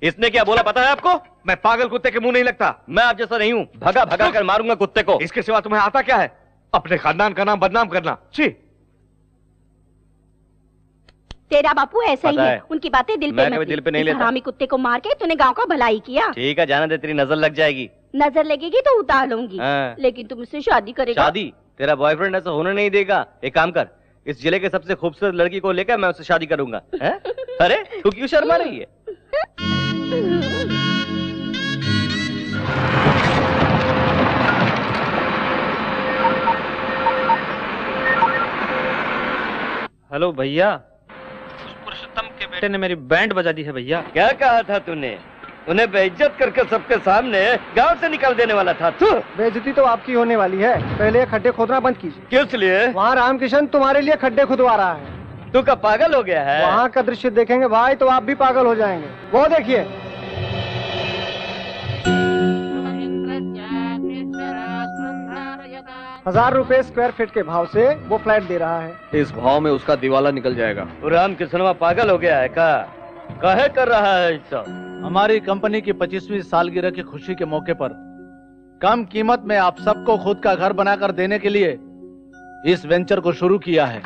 इसने क्या बोला पता है आपको? मैं पागल कुत्ते के मुंह नहीं लगता। मैं आप जैसा नहीं हूं, भगा भगा कर मारूंगा कुत्ते को। इसके सिवा तुम्हें आता क्या है? अपने खानदान का नाम बदनाम करना। छी। तेरा बापू ऐसा ही है, उनकी बातें दिल पे मत दिल पे नहीं लेता। हरामी कुत्ते को मार के तूने गांव का भलाई किया। ठीक है जाना दे, तेरी नजर लग जाएगी। नजर लगेगी तो उतार लूंगी। हाँ। लेकिन तुम मुझसे शादी करेगा? शादी? तेरा बॉयफ्रेंड ऐसा होने नहीं देगा। एक काम कर, इस जिले के सबसे खूबसूरत लड़की को लेकर मैं उससे शादी करूंगा। है? अरे तू क्यों शर्मा रही है? हेलो भैया, उस पुरुषोत्तम के बेटे ने मेरी बैंड बजा दी है भैया। क्या कहा था तूने? उन्हें बेइज्जत करके सबके सामने गांव से निकाल देने वाला था तू। बेइज्जती तो आपकी होने वाली है। पहले खड्डे खोदना बंद कीजिए। किस लिए? वहाँ रामकिशन तुम्हारे लिए खड्डे खुदवा रहा है। तू क्या पागल हो गया है? वहाँ का दृश्य देखेंगे भाई तो आप भी पागल हो जाएंगे। वो देखिए। ₹1000 स्क्वायर फीट के भाव से वो फ्लैट दे रहा है। इस भाव में उसका दिवाला निकल जाएगा। रामकिशनवा पागल हो गया है का? काहे कर रहा है सब? हमारी कंपनी की 25वीं सालगिरह की खुशी के मौके पर कम कीमत में आप सबको खुद का घर बनाकर देने के लिए इस वेंचर को शुरू किया है।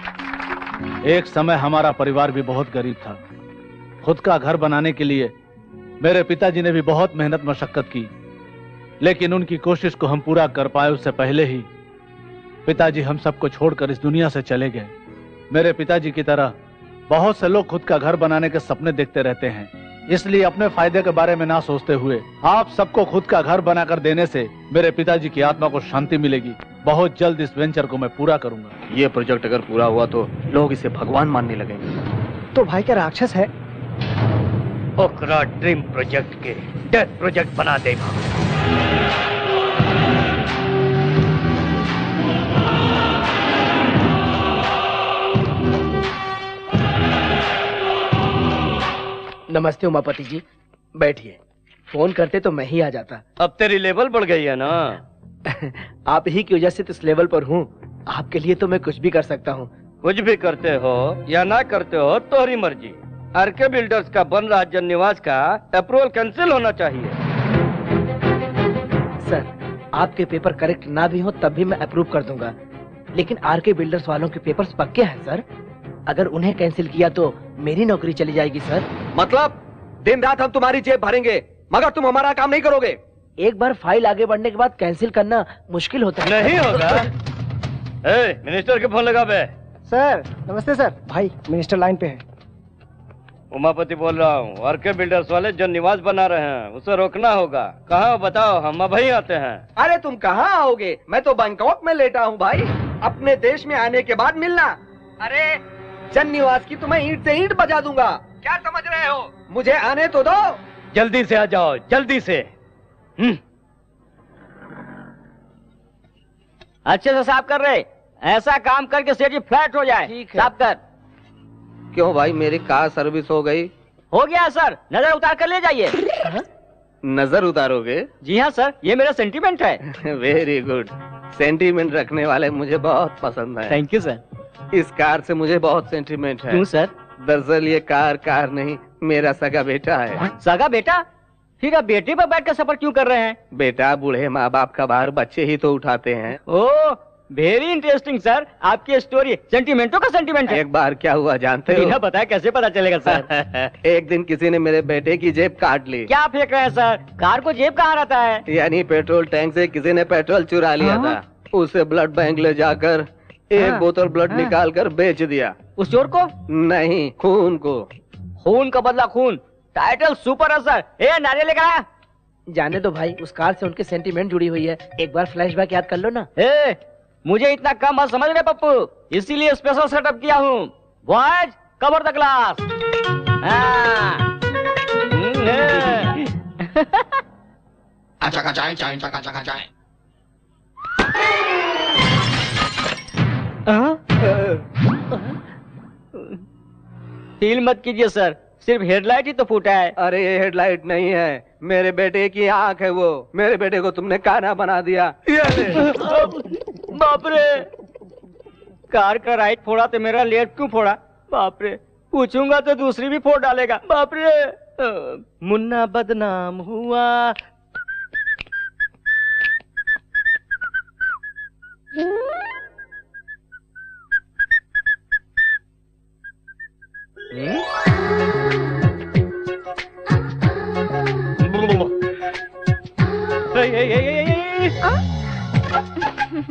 एक समय हमारा परिवार भी बहुत गरीब था। खुद का घर बनाने के लिए मेरे पिताजी ने भी बहुत मेहनत मशक्कत की, लेकिन उनकी कोशिश को हम पूरा कर पाए उससे पहले ही पिताजी हम सबको छोड़कर इस दुनिया से चले गए। मेरे पिताजी की तरह बहुत से लोग खुद का घर बनाने के सपने देखते रहते हैं, इसलिए अपने फायदे के बारे में ना सोचते हुए आप सबको खुद का घर बनाकर देने से मेरे पिताजी की आत्मा को शांति मिलेगी। बहुत जल्द इस वेंचर को मैं पूरा करूंगा। ये प्रोजेक्ट अगर पूरा हुआ तो लोग इसे भगवान मानने लगेंगे। तो भाई क्या राक्षस है? ओकरा ड्रीम प्रोजेक्ट के डेथ प्रोजेक्ट बना देगा। नमस्ते उमापति जी, बैठिए। फोन करते तो मैं ही आ जाता। अब तेरी लेवल बढ़ गई है ना। आप ही की वजह से तो इस लेवल पर हूँ। आपके लिए तो मैं कुछ भी कर सकता हूँ। कुछ भी करते हो या ना करते हो तोहरी मर्जी। आरके बिल्डर्स का बन रहा जन निवास का अप्रूवल कैंसिल होना चाहिए। सर, आपके पेपर करेक्ट ना भी हो तब भी मैं अप्रूव कर दूंगा, लेकिन आरके बिल्डर्स वालों के पेपर्स पक्के हैं सर। अगर उन्हें कैंसिल किया तो मेरी नौकरी चली जाएगी सर। मतलब दिन रात हम तुम्हारी जेब भरेंगे मगर तुम हमारा काम नहीं करोगे? एक बार फाइल आगे बढ़ने के बाद कैंसिल करना मुश्किल होता है। नहीं होगा। मिनिस्टर के फोन लगा बे। सर नमस्ते सर। भाई मिनिस्टर लाइन पे है। उमापति बोल रहा हूँ। आरके बिल्डर्स वाले जो निवास बना रहे हैं उसे रोकना होगा। कहाँ बताओ, हम अब ही आते हैं। अरे तुम कहाँ आओगे, मैं तो बैंकॉक में लेटा हूँ भाई। अपने देश में आने के बाद मिलना। अरे जन निवास की तुम्हें ईंट से ईंट बजा दूंगा। क्या समझ रहे हो? मुझे आने तो दो। जल्दी से आ जाओ, जल्दी से। अच्छे से साफ कर रहे, ऐसा काम करके सेठ जी फ्लैट हो जाए। ठीक है। साफ कर। क्यों भाई, मेरी कार सर्विस हो गई? हो गया सर, नजर उतार कर ले जाइए। नजर उतारोगे? जी हाँ सर, ये मेरा सेंटीमेंट है। Very good. सेंटीमेंट रखने वाले मुझे बहुत पसंद है। Thank you sir. इस कार से मुझे बहुत सेंटीमेंट है। क्यों सर? दरअसल ये कार नहीं, मेरा सगा बेटा है। सगा बेटा? फिर आप बेटे पर बैठ कर सफर क्यों कर रहे हैं? बेटा बूढ़े माँ बाप का भार बच्चे ही तो उठाते हैं। ओह वेरी इंटरेस्टिंग सर, आपकी स्टोरी सेंटीमेंटों का सेंटीमेंट है। एक बार क्या हुआ जानते हो? बिना बताए कैसे पता चलेगा सर? एक दिन किसी ने मेरे बेटे की जेब काट ली। क्या फेंक रहे हैं सर? कार को जेब कहाँ रहता है? यानी पेट्रोल टैंक से किसी ने पेट्रोल चुरा लिया था। उसे ब्लड बैंक ले जाकर एक बोतल ब्लड निकाल कर बेच दिया। उस चोर को? नहीं, खून को। खून का बदला खून, टाइटल सुपर है सर। नारियल लेकर आया। जाने दो भाई, उस कार से उनके सेंटीमेंट जुड़ी हुई है। एक बार फ्लैशबैक याद कर लो ना। मुझे इतना कम मत समझ रहे पप्पू, इसीलिए स्पेशल सेटअप किया हूँ। Boys cover the class. Feel मत कीजिए सर, सिर्फ हेडलाइट ही तो फूटा है। अरे ये हेडलाइट नहीं है, मेरे बेटे की आंख है वो। मेरे बेटे को तुमने काना बना दिया। बाप रे, कार का राइट फोड़ा तो मेरा लेफ्ट क्यों फोड़ा? बाप रे, पूछूंगा तो दूसरी भी फोड़ डालेगा। बाप रे, मुन्ना बदनाम हुआ।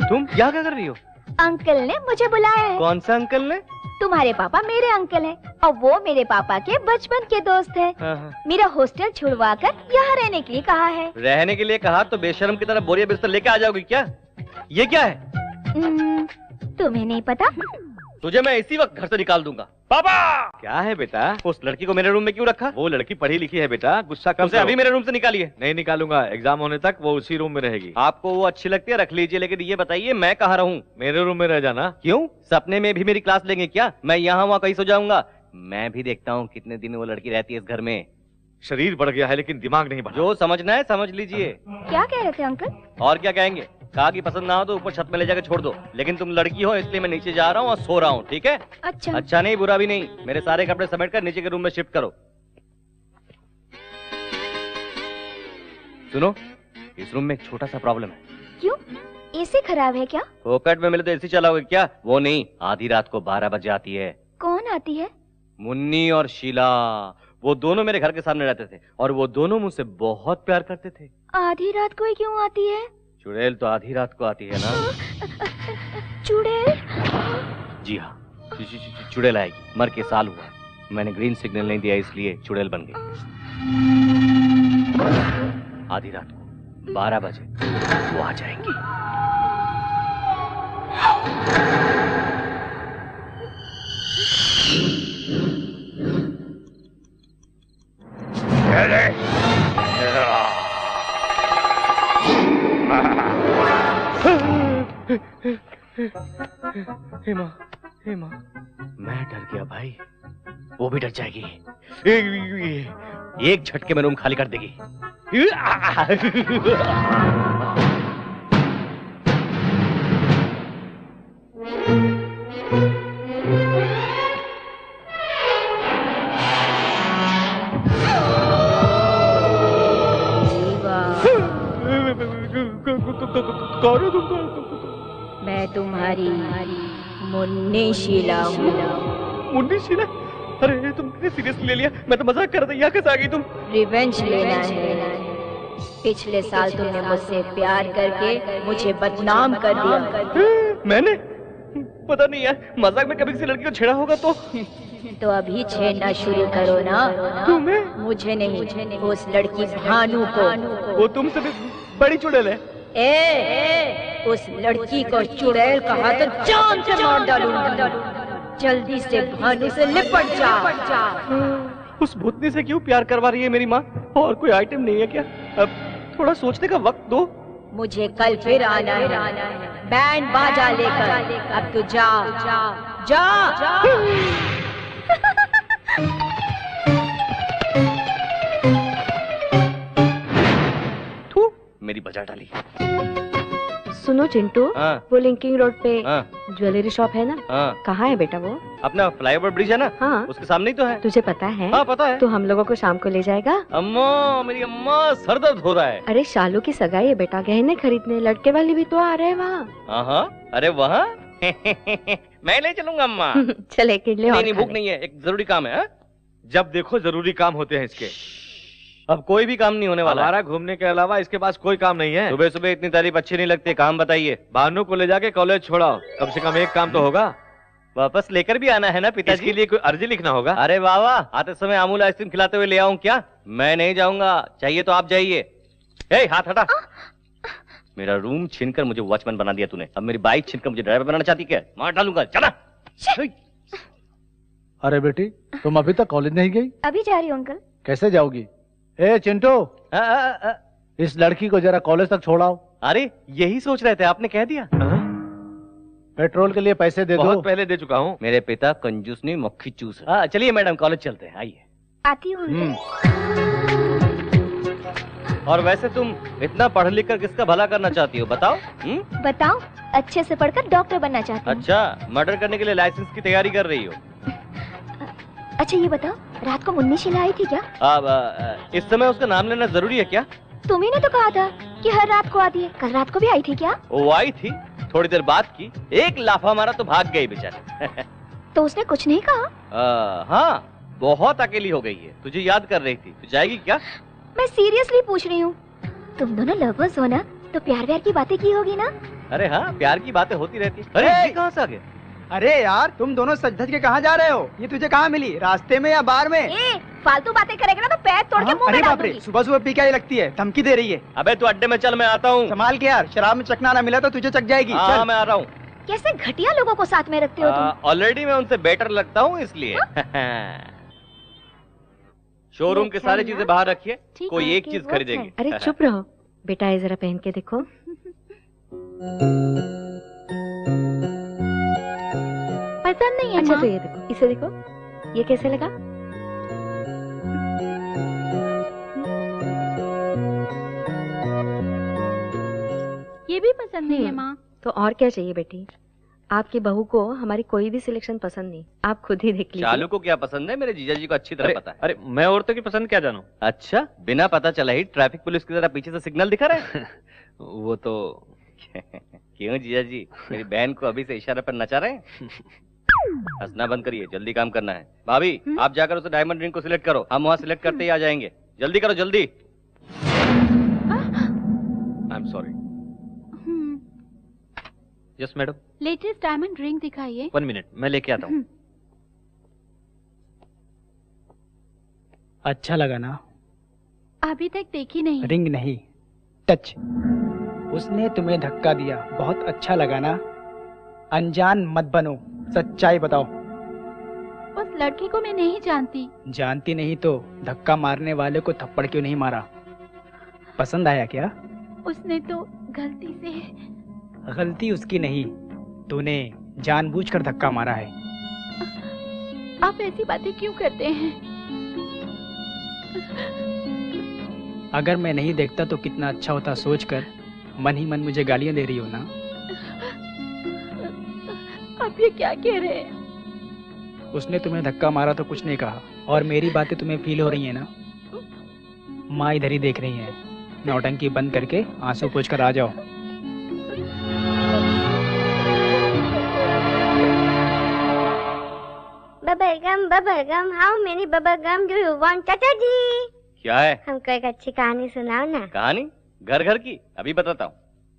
तुम क्या कर रही हो? अंकल ने मुझे बुलाया है। कौन सा अंकल ने? तुम्हारे पापा मेरे अंकल हैं और वो मेरे पापा के बचपन के दोस्त हैं। मेरा हॉस्टल छुड़वा कर यहाँ रहने के लिए कहा है। रहने के लिए कहा तो बेशर्म की तरह बोरिया बिस्तर लेके आ जाओगी क्या? ये क्या है? तुम्हें नहीं पता? तुझे मैं इसी वक्त घर से निकाल दूंगा। पापा! क्या है बेटा? उस लड़की को मेरे रूम में क्यों रखा? वो लड़की पढ़ी लिखी है बेटा, गुस्सा कम से अभी मेरे रूम से निकालिए। नहीं निकालूंगा, एग्जाम होने तक वो उसी रूम में रहेगी। आपको वो अच्छी लगती है रख लीजिए, लेकिन ये बताइए मैं कहाँ रहूँ? मेरे रूम में रह जाना। क्यों? सपने में भी मेरी क्लास लेंगे क्या? मैं यहाँ वहाँ कहीं सो जाऊंगा। मैं भी देखता हूँ कितने दिन वो लड़की रहती है इस घर में। शरीर बढ़ गया है लेकिन दिमाग नहीं बढ़ा। जो समझना है समझ लीजिए। क्या कह रहे थे अंकल? और क्या कहेंगे? कहा कि पसंद ना हो तो ऊपर छत में ले जाकर छोड़ दो, लेकिन तुम लड़की हो इसलिए मैं नीचे जा रहा हूँ और सो रहा हूँ, ठीक है? अच्छा नहीं बुरा भी नहीं। मेरे सारे कपड़े समेट कर नीचे के रूम में शिफ्ट करो। सुनो, इस रूम में एक छोटा सा प्रॉब्लम है। क्यों? एसी खराब है क्या? फोकट में मिले तो एसी चलाओगे क्या? वो नहीं, आधी रात को 12 बजे आती है। कौन आती है? मुन्नी और शीला। वो दोनों मेरे घर के सामने रहते थे और वो दोनों मुझसे बहुत प्यार करते थे। आधी रात को ही क्यों आती है? चुड़ैल तो आधी रात को आती है ना। चुड़ैल? जी हाँ, चुड़ैल आएगी। मर के साल हुआ, मैंने ग्रीन सिग्नल नहीं दिया इसलिए चुड़ैल बन गई। आधी रात को 12 बजे वो आ जाएंगी। हेमा, हेमा, मैं डर गया भाई, वो भी डर जाएगी। एक झटके में रूम खाली कर देगी। मैं तुम्हारी मुन्नी शीला हूँ। मुन्नी शीला? अरे तुमने सीरियसली ले लिया? मैं तो मजाक कर रहा था, यहाँ कैसे आ गई तुम? रिवेंज लेना है। पिछले साल तुमने मुझसे प्यार करके मुझे बदनाम कर दिया। मैंने पता नहीं यार, मजाक में कभी किसी लड़की को छेड़ा होगा तो अभी छेड़ना शुरू करो ना। तुम्हें? मुझे नहीं, उस लड़की भानु को। वो तुमसे भी बड़ी चुड़ैल है। उस लड़की को चुड़ैल कहा तो जान से मार डालूंगा। जल्दी से भानु से लिपट जा। उस भूतनी से क्यों प्यार करवा रही है मेरी माँ? और कोई आइटम नहीं है क्या? अब थोड़ा सोचने का वक्त दो। मुझे कल फिर आना है, बैंड बाजा लेकर। अब तू जा जा जा। तू मेरी बजा डाली। सुनो चिंटू, वो लिंकिंग रोड पे ज्वेलरी शॉप है ना? कहाँ है बेटा वो? अपना फ्लाईओवर ब्रिज है ना? हाँ, उसके सामने ही तो है। तुझे पता है? हाँ पता है। तो हम लोगों को शाम को ले जाएगा? अम्मा, मेरी अम्मा, सर दर्द हो रहा है। अरे शालू की सगाई है बेटा, गहने खरीदने। लड़के वाले भी तो आ रहे हैं वहाँ। हाँ, अरे वहाँ मैं ले चलूंगा अम्मा। चले किडले। नहीं, भूख नहीं है, एक जरूरी काम है। जब देखो जरूरी काम होते हैं इसके। अब कोई भी काम नहीं होने वाला। हमारा घूमने के अलावा इसके पास कोई काम नहीं है। सुबह सुबह इतनी तारीफ अच्छी नहीं लगती। काम बताइए। भानु को ले जाके कॉलेज छोड़ाओ, कम से कम एक काम तो होगा। वापस लेकर भी आना है ना पिताजी? इसके लिए कोई अर्जी लिखना होगा। अरे वाह, आते समय अमूल आइसक्रीम खिलाते हुए ले आऊं क्या? मैं नहीं जाऊंगा, चाहिए तो आप जाइए। हाथ हटा। मेरा रूम छीनकर मुझे वॉचमैन बना दिया तूने, अब मेरी बाइक छीनकर मुझे ड्राइवर बनाना चाहती क्या? मार डालूंगा, चला। अरे बेटी, तुम अभी तक कॉलेज नहीं गई? अभी जा रही हूँ अंकल। कैसे जाओगी? चिंटू, इस लड़की को जरा कॉलेज तक छोड़ाओ। अरे यही सोच रहे थे, आपने कह दिया। पेट्रोल के लिए पैसे दे दो। बहुत पहले दे चुका हूँ। मेरे पिता कंजूस नहीं, मक्खी चूस है। चलिए मैडम, कॉलेज चलते हैं, आइए। आती हूँ। और वैसे तुम इतना पढ़ लिख कर किसका भला करना चाहती हो, बताओ? बताओ, अच्छे से पढ़कर डॉक्टर बनना चाहती हूँ। अच्छा, मर्डर करने के लिए लाइसेंस की तैयारी कर रही हो? अच्छा ये बताओ, रात को मुन्नी शीला आई थी क्या? अब इस समय उसका नाम लेना जरूरी है क्या? तुम्ही ने तो कहा था कि हर रात को आती है। कल रात को भी आई थी क्या? वो आई थी, थोड़ी देर बात की, एक लाफा मारा तो भाग गई बेचारी। तो उसने कुछ नहीं कहा? हाँ, बहुत अकेली हो गई है, तुझे याद कर रही थी। तू जाएगी क्या? मैं सीरियसली पूछ रही हूँ। तुम दोनों लवर्स हो ना, तो प्यार व्यार की बातें की होगी ना? अरे हाँ, प्यार की बातें होती रहती। अरे कहाँ से आ गए? अरे यार, तुम दोनों सज धज के कहाँ जा रहे हो? ये तुझे कहाँ मिली, रास्ते में या बार में? फालतू बातें करेगा ना तो पैर तोड़ के मुंह में डाल दूंगी। सुबह सुबह पी क्या लगती है, धमकी दे रही है। अबे तू अड्डे में चल, मैं आता हूँ। संभाल के यार, शराब में चकना ना मिला तो तुझे चक जाएगी। हाँ, मैं आ रहा हूँ। कैसे घटिया लोगों को साथ में रखते हो तुम? ऑलरेडी मैं उनसे बेटर लगता हूँ इसलिए। शोरूम के सारी चीजें बाहर रखिए, कोई एक चीज खरीदेंगे। अरे चुप रहो बेटा, ये जरा पहन के देखो। पसंद नहीं है? अच्छा तो ये देखो, इसे देखो, ये कैसे लगा? ये भी पसंद नहीं है माँ। तो और क्या चाहिए बेटी? आपकी बहू को हमारी कोई भी सिलेक्शन पसंद नहीं, आप खुद ही देख लीजिए। चालू को क्या पसंद है मेरे जीजा जी को अच्छी तरह पता है। अरे मैं औरतों की पसंद क्या जानूं? अच्छा, बिना पता चला ही ट्रैफिक पुलिस की तरह पीछे से सिग्नल दिखा रहे हैं। वो तो क्यों जीजा जी, मेरी बहन को अभी से इशारे पर नचा रहे हैं? हंसना बंद करिए, जल्दी काम करना है। भाभी आप जाकर उसे डायमंड रिंग को सिलेक्ट करो, हम वहाँ सिलेक्ट करते ही आ जाएंगे। जल्दी करो, जल्दी। I am sorry. Yes madam. Latest diamond ring दिखाइए। 1 मिनट, मैं लेके आता हूँ। अच्छा लगा ना? अभी तक देखी नहीं। रिंग नहीं, टच। उसने तुम्हें धक्का दिया, बहुत अच्छा लगा ना? अनजान मत बनो, सच्चाई बताओ। उस लड़की को मैं नहीं जानती। जानती नहीं तो धक्का मारने वाले को थप्पड़ क्यों नहीं मारा? पसंद आया क्या? उसने तो गलती से। गलती उसकी नहीं, तूने जानबूझकर धक्का मारा है। आप ऐसी बातें क्यों करते हैं? अगर मैं नहीं देखता तो कितना अच्छा होता सोचकर मन ही मन मुझे गालियां दे रही हो ना? आप ये क्या कह रहे हैं? उसने तुम्हें धक्का मारा तो कुछ नहीं कहा, और मेरी बातें तुम्हें फील हो रही है ना? माँ इधर ही देख रही है। नौटंकी बंद करके आंसू पोंछकर आ जाओ। Bubble gum, how many bubble gum do you want, चाचा जी? क्या है? हमको एक अच्छी कहानी सुनाओ ना। कहानी? घर घर की? अभी बताता हूँ।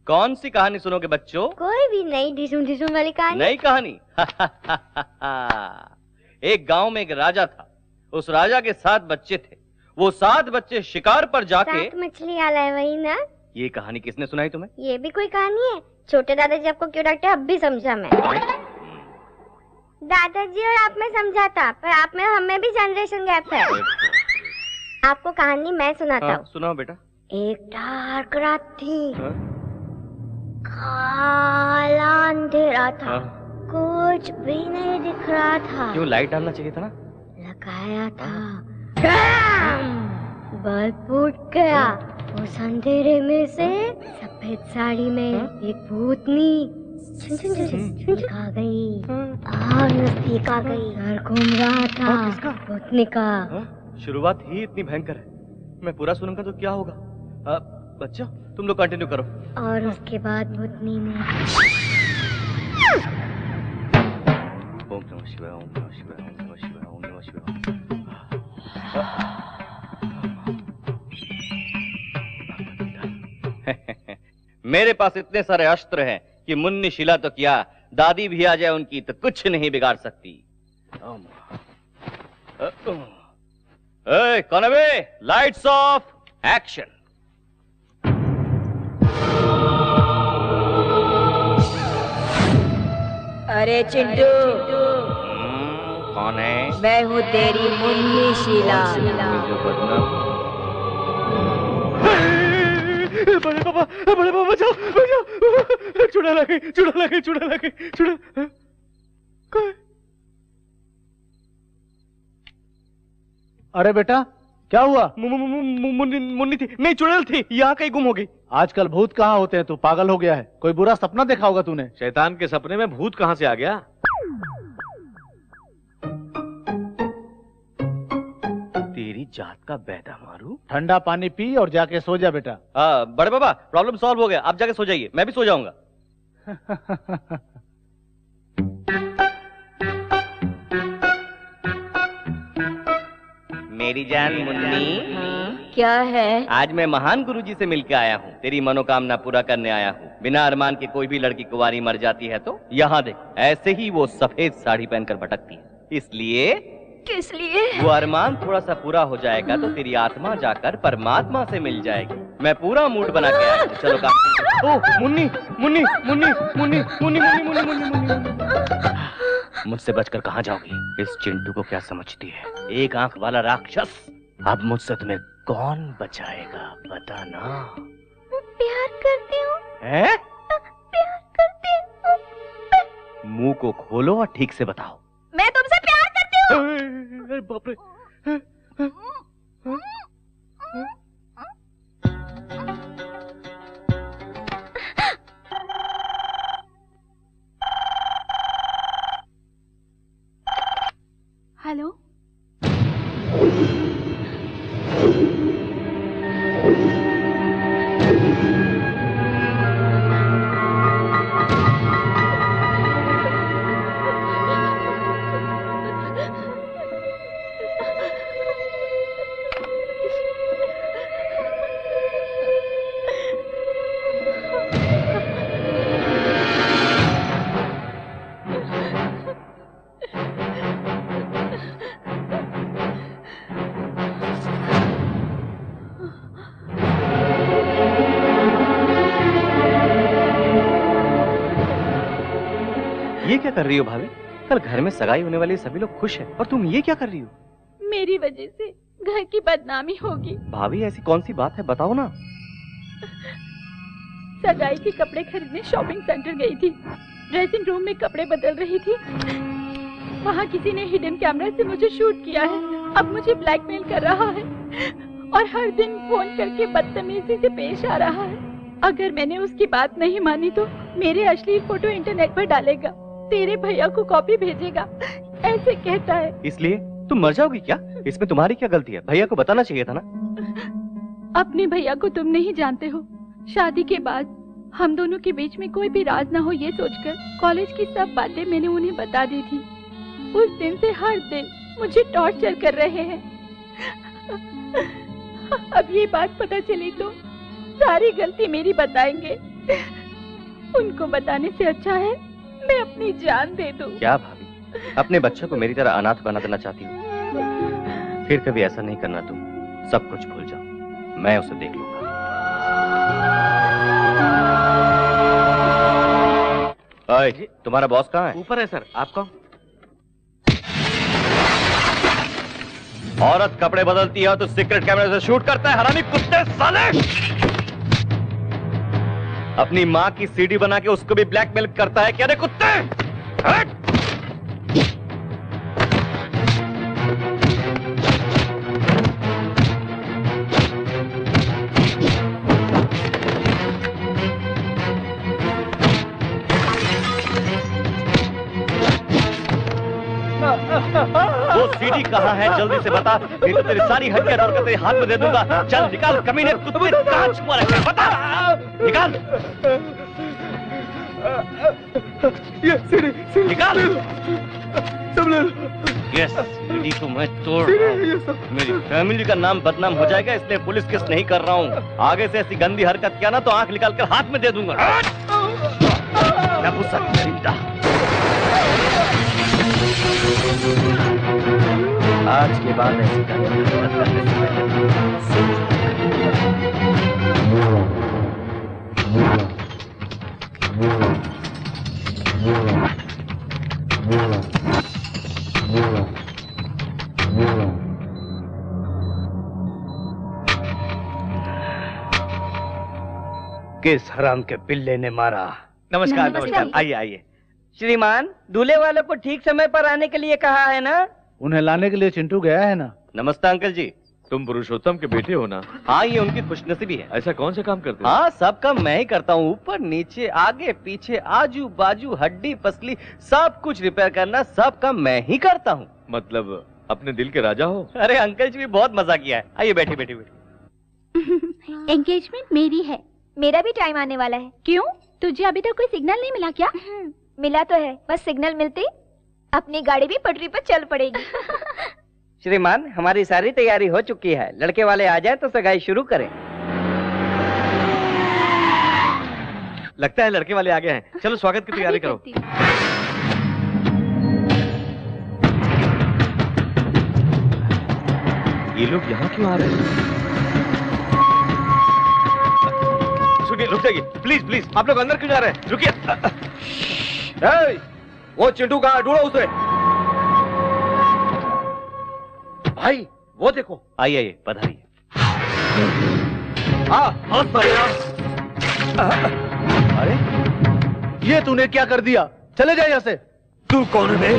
कौन सी कहानी सुनोगे बच्चों? कोई भी नई डिसुम वाली कहानी। नई कहानी? एक गांव में एक राजा था। उस राजा के 7 बच्चे थे। वो 7 बच्चे शिकार पर जाके 7 मछली आला है वही ना? ये कहानी किसने सुनाई तुम्हें? ये भी कोई कहानी है? छोटे दादाजी आपको क्यों डांटे अब भी समझा मैं। दादाजी और आप में समझा था, पर आप में हमें भी जनरेशन गैप है। आपको कहानी मैं सुनाता हूँ। सुनाओ बेटा। एक डार्क रात थी। काला अंधेरा था। कुछ भी नहीं दिख रहा था। क्यों? लाइट डालना चाहिए था ना। लगाया था, बल्ब फूट गया। उस अंधेरे में से सफेद साड़ी में एक भूतनी आ गई और नजदीक आ गई। सर घूम रहा था भूतनी का। शुरुआत ही इतनी भयंकर है, मैं पूरा सुनूंगा तो क्या होगा। बच्चों तुम लोग कंटिन्यू करो। और उसके बाद भूतनी ने ओम नमः शिवाय, ओम नमः शिवाय, ओम नमः शिवाय, ओम नमः शिवाय। मेरे पास इतने सारे अस्त्र हैं कि मुन्नी शिला तो क्या, दादी भी आ जाए उनकी तो कुछ नहीं बिगाड़ सकती। कौन है बे? Lights off, action. अरे चिंटू, कौन है? मैं हूँ तेरी मुन्नी शीला। बड़े पापा बचाओ बचाओ, चुड़ा लगे चुड़ा लगे चुड़ा लगे चुड़ा। अरे बेटा क्या हुआ? मुन्नी थी, नहीं चुड़ैल थी, यहाँ कहीं गुम हो गई। आजकल भूत कहाँ होते हैं? तू पागल हो गया है? कोई बुरा सपना देखा होगा तूने। शैतान के सपने में भूत कहाँ से आ गया? तेरी जात का बैदा मारू। ठंडा पानी पी और जाके सो जा बेटा। बड़े बाबा प्रॉब्लम सॉल्व हो गया, आप जाके सो जाइए, मैं भी सो जाऊंगा। मेरी जान मुन्नी। क्या है? आज मैं महान गुरुजी से मिलकर आया हूँ, तेरी मनोकामना पूरा करने आया हूँ। बिना अरमान के कोई भी लड़की कुंवारी मर जाती है तो यहाँ देख, ऐसे ही वो सफेद साड़ी पहनकर भटकती है। इसलिए किस लिए? वो अरमान थोड़ा सा पूरा हो जाएगा तो तेरी आत्मा जाकर परमात्मा से मिल जाएगी। मैं पूरा मूड बना के आया हूँ, चलो काम। ओ मुन्नी मुन्नी मुन्नी मुन्नी मुन्नी मुन्नी मुन्नी मुन्नी। मुझसे बचकर कहाँ जाओगी? इस चिंटू को क्या समझती है? एक आंख वाला राक्षस। अब मुझसे तुम्हें कौन बचाएगा बताना। प्यार करती हूँ। हैं? प्यार करती हूँ। मुंह को खोलो और ठीक से बताओ। मैं तुमसे प्यार करती हूँ। अरे बाप रे। हेलो। ये क्या कर रही हो भाभी? कल घर में सगाई होने वाली सभी लोग खुश हैं और तुम ये क्या कर रही हो? मेरी वजह से घर की बदनामी होगी। भाभी ऐसी कौन सी बात है, बताओ ना। सगाई के कपड़े खरीदने शॉपिंग सेंटर गई थी। ड्रेसिंग रूम में कपड़े बदल रही थी। वहाँ किसी ने हिडन कैमरा से मुझे शूट किया है। अब मुझे ब्लैकमेल कर रहा है और हर दिन फोन करके बदतमीजी से पेश आ रहा है। अगर मैंने उसकी बात नहीं मानी तो मेरे अश्लील फोटो इंटरनेट पर डालेगा, तेरे भैया को कॉपी भेजेगा, ऐसे कहता है। इसलिए तुम मर जाओगी क्या? इसमें तुम्हारी क्या गलती है? भैया को बताना चाहिए था ना। अपने भैया को तुम नहीं जानते हो। शादी के बाद हम दोनों के बीच में कोई भी राज ना हो ये सोचकर कॉलेज की सब बातें मैंने उन्हें बता दी थी। उस दिन से हर दिन मुझे टॉर्चर कर रहे हैं। अब ये बात पता चली तो सारी गलती मेरी बताएंगे। उनको बताने से अच्छा है मैं अपनी जान दे दूं। क्या भाभी, अपने बच्चों को मेरी तरह अनाथ बना देना चाहती हूँ? फिर कभी ऐसा नहीं करना तुम। सब कुछ भूल जाओ, मैं उसे देख लूंगा। ओए, तुम्हारा बॉस कहाँ है? ऊपर है सर। आप कौन? औरत कपड़े बदलती है तो सीक्रेट कैमरे से शूट करता है, हरामी कुत्ते साले! अपनी माँ की सीडी बना के उसको भी ब्लैकमेल करता है क्या रे कुत्ते? हट! वो सीडी कहाँ है जल्दी से बता, नहीं तो तेरी सारी हड्डियां तोड़ कर तेरे हाथ में दे दूंगा। चल निकाल कमीने कुत्ते, कहाँ छुपा रखा है बता, निकाल। ये सीडी निकाल। सब ले। यस, सीडी को मैं तोड़ रहा हूं। मेरी फैमिली का नाम बदनाम हो जाएगा, इसलिए पुलिस केस नहीं कर रहा हूँ। आगे से ऐसी गंदी हरकत किया ना तो आंख निकाल कर हाथ में दे दूंगा। आज के बाद ऐसी गंदी हरकत करने से पहले किस हराम के पिल्ले ने मारा? नमस्कार नमस्कार, आइए आइए। श्रीमान, दूल्हे वालों को ठीक समय पर आने के लिए कहा है ना? उन्हें लाने के लिए चिंटू गया है ना। नमस्ते अंकल जी। तुम पुरुषोत्तम के बेटे हो ना? हाँ, ये उनकी खुशनसीबी है। ऐसा कौन सा काम करते हो? हाँ, सब काम मैं ही करता हूँ। ऊपर नीचे आगे पीछे आजू बाजू हड्डी पसली सब कुछ रिपेयर करना, सब काम मैं ही करता हूँ। मतलब अपने दिल के राजा हो? अरे अंकल जी भी बहुत मजा किया है। आइए बैठिए बैठिए बैठिए। एंगेजमेंट मेरी है। मेरा भी टाइम आने वाला है। क्यों, तुझे अभी तक कोई सिग्नल नहीं मिला क्या? मिला तो है, बस सिग्नल मिलते अपनी गाड़ी भी पटरी पर चल पड़ेगी। श्रीमान, हमारी सारी तैयारी हो चुकी है। लड़के वाले आ जाए तो सगाई शुरू करें। लगता है लड़के वाले आ गए हैं। चलो स्वागत की तैयारी करो। ये लोग यहाँ क्यों आ रहे हैं? रुक जाइए प्लीज प्लीज, आप लोग अंदर क्यों जा रहे हैं? रुकिए। वो चिंटू कहाँ? ढूंढो उसे। भाई वो देखो। आइए आइए, पधारिए। अरे ये तूने क्या कर दिया? चले जाए यहाँ से। तू कौन है?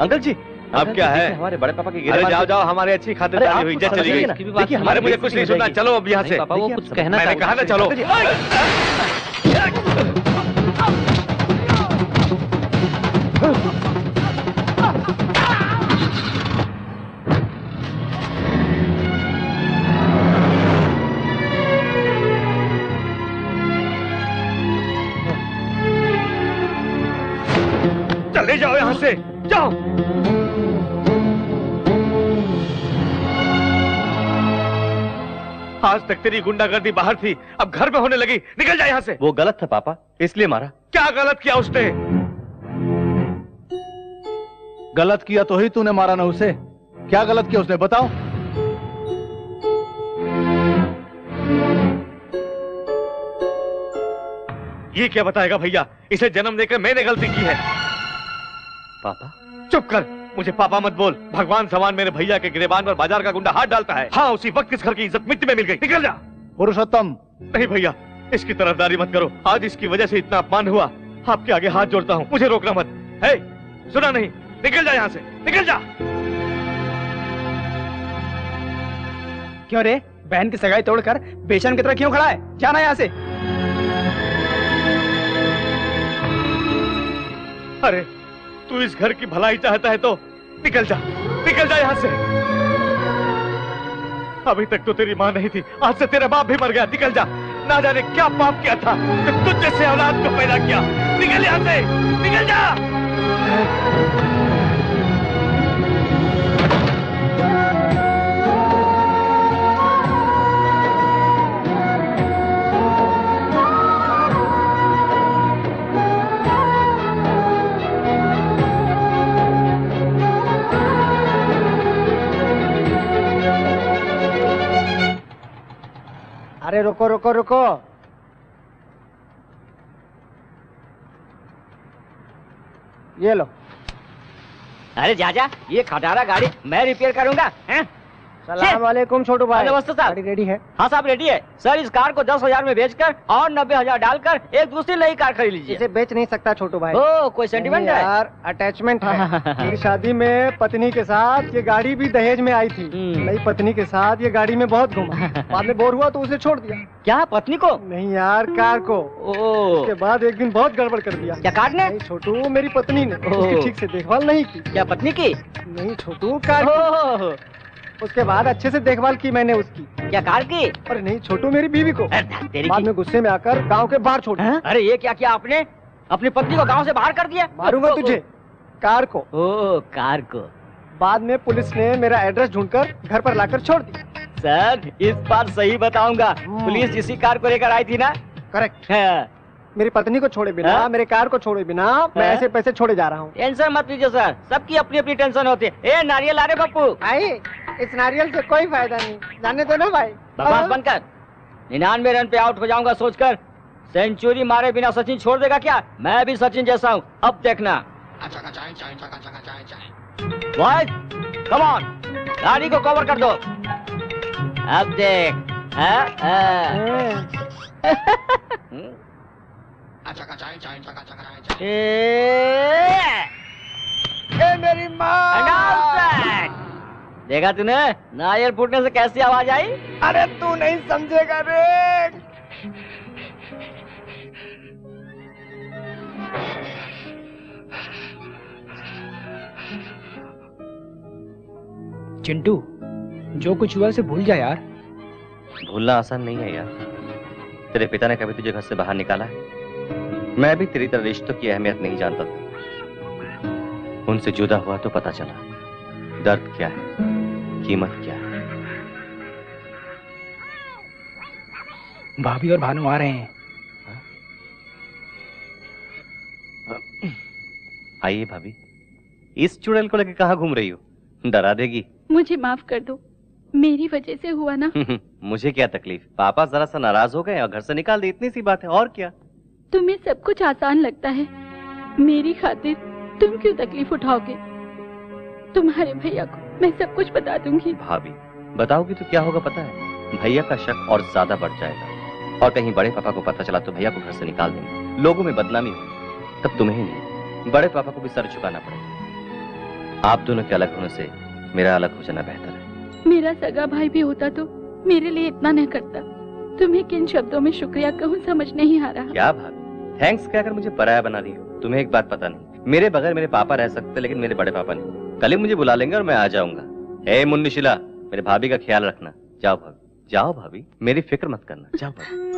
अंकल जी अब क्या है? हमारे बड़े पापा की अरे जाओ जाओ, हमारी अच्छी खातिरदारी हुई। जय चली गई। देखिए हमारे, मुझे कुछ नहीं सुनना। चलो अब यहाँ से। पापा वो कुछ कहना, मैंने कहा ना चलो। चले जाओ यहाँ से, जाओ। आज तक तेरी गुंडागर्दी बाहर थी, अब घर में होने लगी। निकल जा यहाँ से। वो गलत था पापा, इसलिए मारा। क्या गलत किया उसने? गलत किया तो ही तूने मारा ना उसे। क्या गलत किया उसने बताओ? ये क्या बताएगा भैया? इसे जन्म देकर मैंने गलती की है। पापा? चुप कर, मुझे पापा मत बोल। भगवान समान मेरे भैया के गिरेबान पर बाजार का गुंडा हाथ डालता है। हाँ, उसी वक्त इस घर की इज्जत मिट्टी में मिल गई। निकल जा। पुरुषोत्तम। नहीं भैया, इसकी तरफदारी मत करो। आज इसकी वजह से इतना अपमान हुआ। आपके आगे हाथ जोड़ता हूँ, मुझे रोकना मत। है, सुना नहीं? निकल जा यहाँ से, निकल जा। क्यों रे, बहन की सगाई तोड़कर बेशन की तरह क्यों खड़ा है? जाना यहाँ से। अरे तू इस घर की भलाई चाहता है तो निकल जा, निकल जा यहाँ से। अभी तक तो तेरी माँ नहीं थी, आज से तेरा बाप भी मर गया। निकल जा। ना जाने क्या पाप किया था कि तुझ जैसे औलाद को पैदा किया। निकल यहाँ से, निकल जा। अरे रुको रुको रुको। ये लो। अरे जाजा, ये खटारा गाड़ी मैं रिपेयर करूंगा। हैं? सलाम वालेकुम छोटू भाई। नमस्ते साहब। गाड़ी रेडी है? हाँ साहब रेडी है। सर इस कार को 10,000 में बेचकर और 90,000 डालकर एक दूसरी नई कार खरीद लीजिए। इसे बेच नहीं सकता छोटू भाई। ओ, कोई सेंटिमेंट है? यार अटैचमेंट है। मेरी शादी में पत्नी के साथ ये गाड़ी भी दहेज में आई थी। नई पत्नी के साथ ये गाड़ी में बहुत घूमा। बाद में बोर हुआ तो उसे छोड़ दिया। क्या, पत्नी को? नहीं यार, कार को। उसके बाद एक दिन बहुत गड़बड़ कर दिया। क्या कार ने? नहीं छोटू, मेरी पत्नी ने। उसकी ठीक से देखभाल नहीं की। क्या पत्नी की? नहीं छोटू, कार। उसके बाद अच्छे से देखभाल की मैंने उसकी। क्या कार की? अरे नहीं छोटू, मेरी बीवी को। बाद में गुस्से में आकर गांव के बाहर छोड़ दिया। अरे ये क्या किया आपने? अपनी पत्नी को गांव से बाहर कर दिया? मारूंगा तुझे। कार को। ओ, कार को। बाद में पुलिस ने मेरा एड्रेस ढूंढकर घर पर लाकर छोड़ दिया। सर इस बार सही बताऊंगा, पुलिस इसी कार को लेकर आई थी ना? करेक्ट। मेरी पत्नी को छोड़े बिना, मेरे कार को छोड़े बिना मैं ऐसे पैसे छोड़े जा रहा हूँ। टेंशन मत लीजिए सर, सबकी अपनी अपनी टेंशन होती है। ए नारियल ला रे पप्पू। भाई इस नारियल से कोई फायदा नहीं, जाने दो ना भाई। बकवास बंद कर। 99 रन पे आउट हो जाऊंगा सोचकर सेंचुरी मारे बिना सचिन छोड़ देगा क्या? मैं भी सचिन जैसा हूँ, अब देखना। बॉयज कम ऑन, गाड़ी को कवर कर दो। अब देख। मेरी माँ। देखा तूने नारियल फूटने से कैसी आवाज आई? अरे तू नहीं समझेगा रे। चिंटू, जो कुछ हुआ उसे भूल जा यार। भूलना आसान नहीं है यार। तेरे पिता ने कभी तुझे घर से बाहर निकाला है? मैं भी तेरी तरह रिश्तों की अहमियत नहीं जानता था। उनसे जुदा हुआ तो पता चला दर्द क्या है, कीमत क्या है। भाभी और भानु आ रहे हैं। आइए भाभी। इस चुड़ैल को लेकर कहाँ घूम रही हो? डरा देगी। मुझे माफ कर दो, मेरी वजह से हुआ ना। मुझे क्या तकलीफ, पापा जरा सा नाराज हो गए और घर से निकाल दी, इतनी सी बात है। और क्या? तुम्हें सब कुछ आसान लगता है, मेरी खातिर तुम क्यों तकलीफ उठाओगे? तुम्हारे भैया को मैं सब कुछ बता दूंगी। भाभी बताओगी तो क्या होगा पता है? भैया का शक और ज्यादा बढ़ जाएगा और कहीं बड़े पापा को पता चला तो भैया को घर से निकाल देंगे, लोगों में बदनामी हो। तब तुम्हें नहीं, बड़े पापा को भी सर झुकाना पड़ेगा। आप दोनों के अलग होने से मेरा अलग हो जाना बेहतर है। मेरा सगा भाई भी होता तो मेरे लिए इतना नहीं करता। तुम्हें किन शब्दों में शुक्रिया कहूँ समझ नहीं आ रहा। क्या भाभी, थैंक्स कहकर मुझे पराया बना रही हो? तुम्हें एक बात पता नहीं, मेरे बगैर मेरे पापा रह सकते लेकिन मेरे बड़े पापा नहीं। कल ही मुझे बुला लेंगे और मैं आ जाऊंगा। हे मुन्नीशिला, मेरे भाभी का ख्याल रखना। जाओ भाभी, जाओ भाभी, मेरी फिक्र मत करना। जाओ भाभी।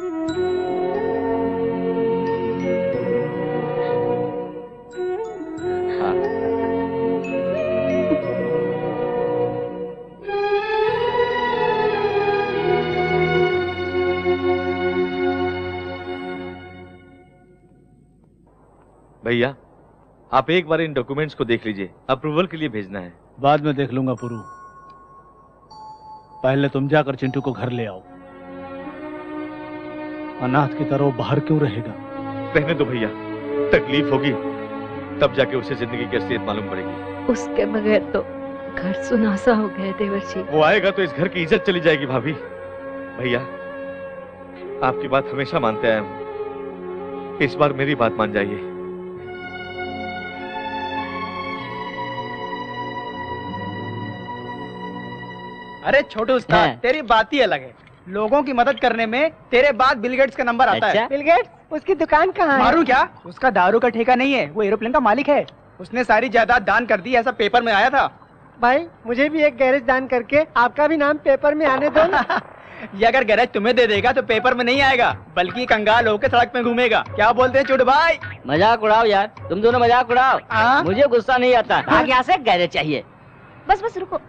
भैया आप एक बार इन डॉक्यूमेंट्स को देख लीजिए, अप्रूवल के लिए भेजना है। बाद में देख लूंगा पुरू, पहले तुम जाकर चिंटू को घर ले आओ। अनाथ की तरह बाहर क्यों रहेगा? रहने दो भैया, तकलीफ होगी तब जाके उसे जिंदगी की असलियत मालूम पड़ेगी। उसके बगैर तो घर सुनासा हो गया देवर्षि। वो आएगा तो इस घर की इज्जत चली जाएगी भाभी। भैया, आपकी बात हमेशा मानते आए हम, इस बार मेरी बात मान जाइए। अरे छोटू उस्ताद, तेरी बात ही अलग है। लोगों की मदद करने में तेरे बाद बिल गेट्स का नंबर आता है। Bill Gates? उसकी दुकान कहाँ है? मारू क्या? उसका दारू का ठेका नहीं है, वो एरोप्लेन का मालिक है। उसने सारी जायदाद दान कर दी, ऐसा पेपर में आया था। भाई मुझे भी एक गैरेज दान करके आपका भी नाम पेपर में आने दो। ये अगर गैरेज तुम्हें दे देगा तो पेपर में नहीं आएगा, बल्कि कंगाल होकर सड़क में घूमेगा। क्या बोलते हैं छोटू भाई? मजाक उड़ाओ यार, तुम दोनों मजाक उड़ाओ। मुझे गुस्सा नहीं आता। भाग यहाँ से, गैरेज चाहिए। बस बस रुको।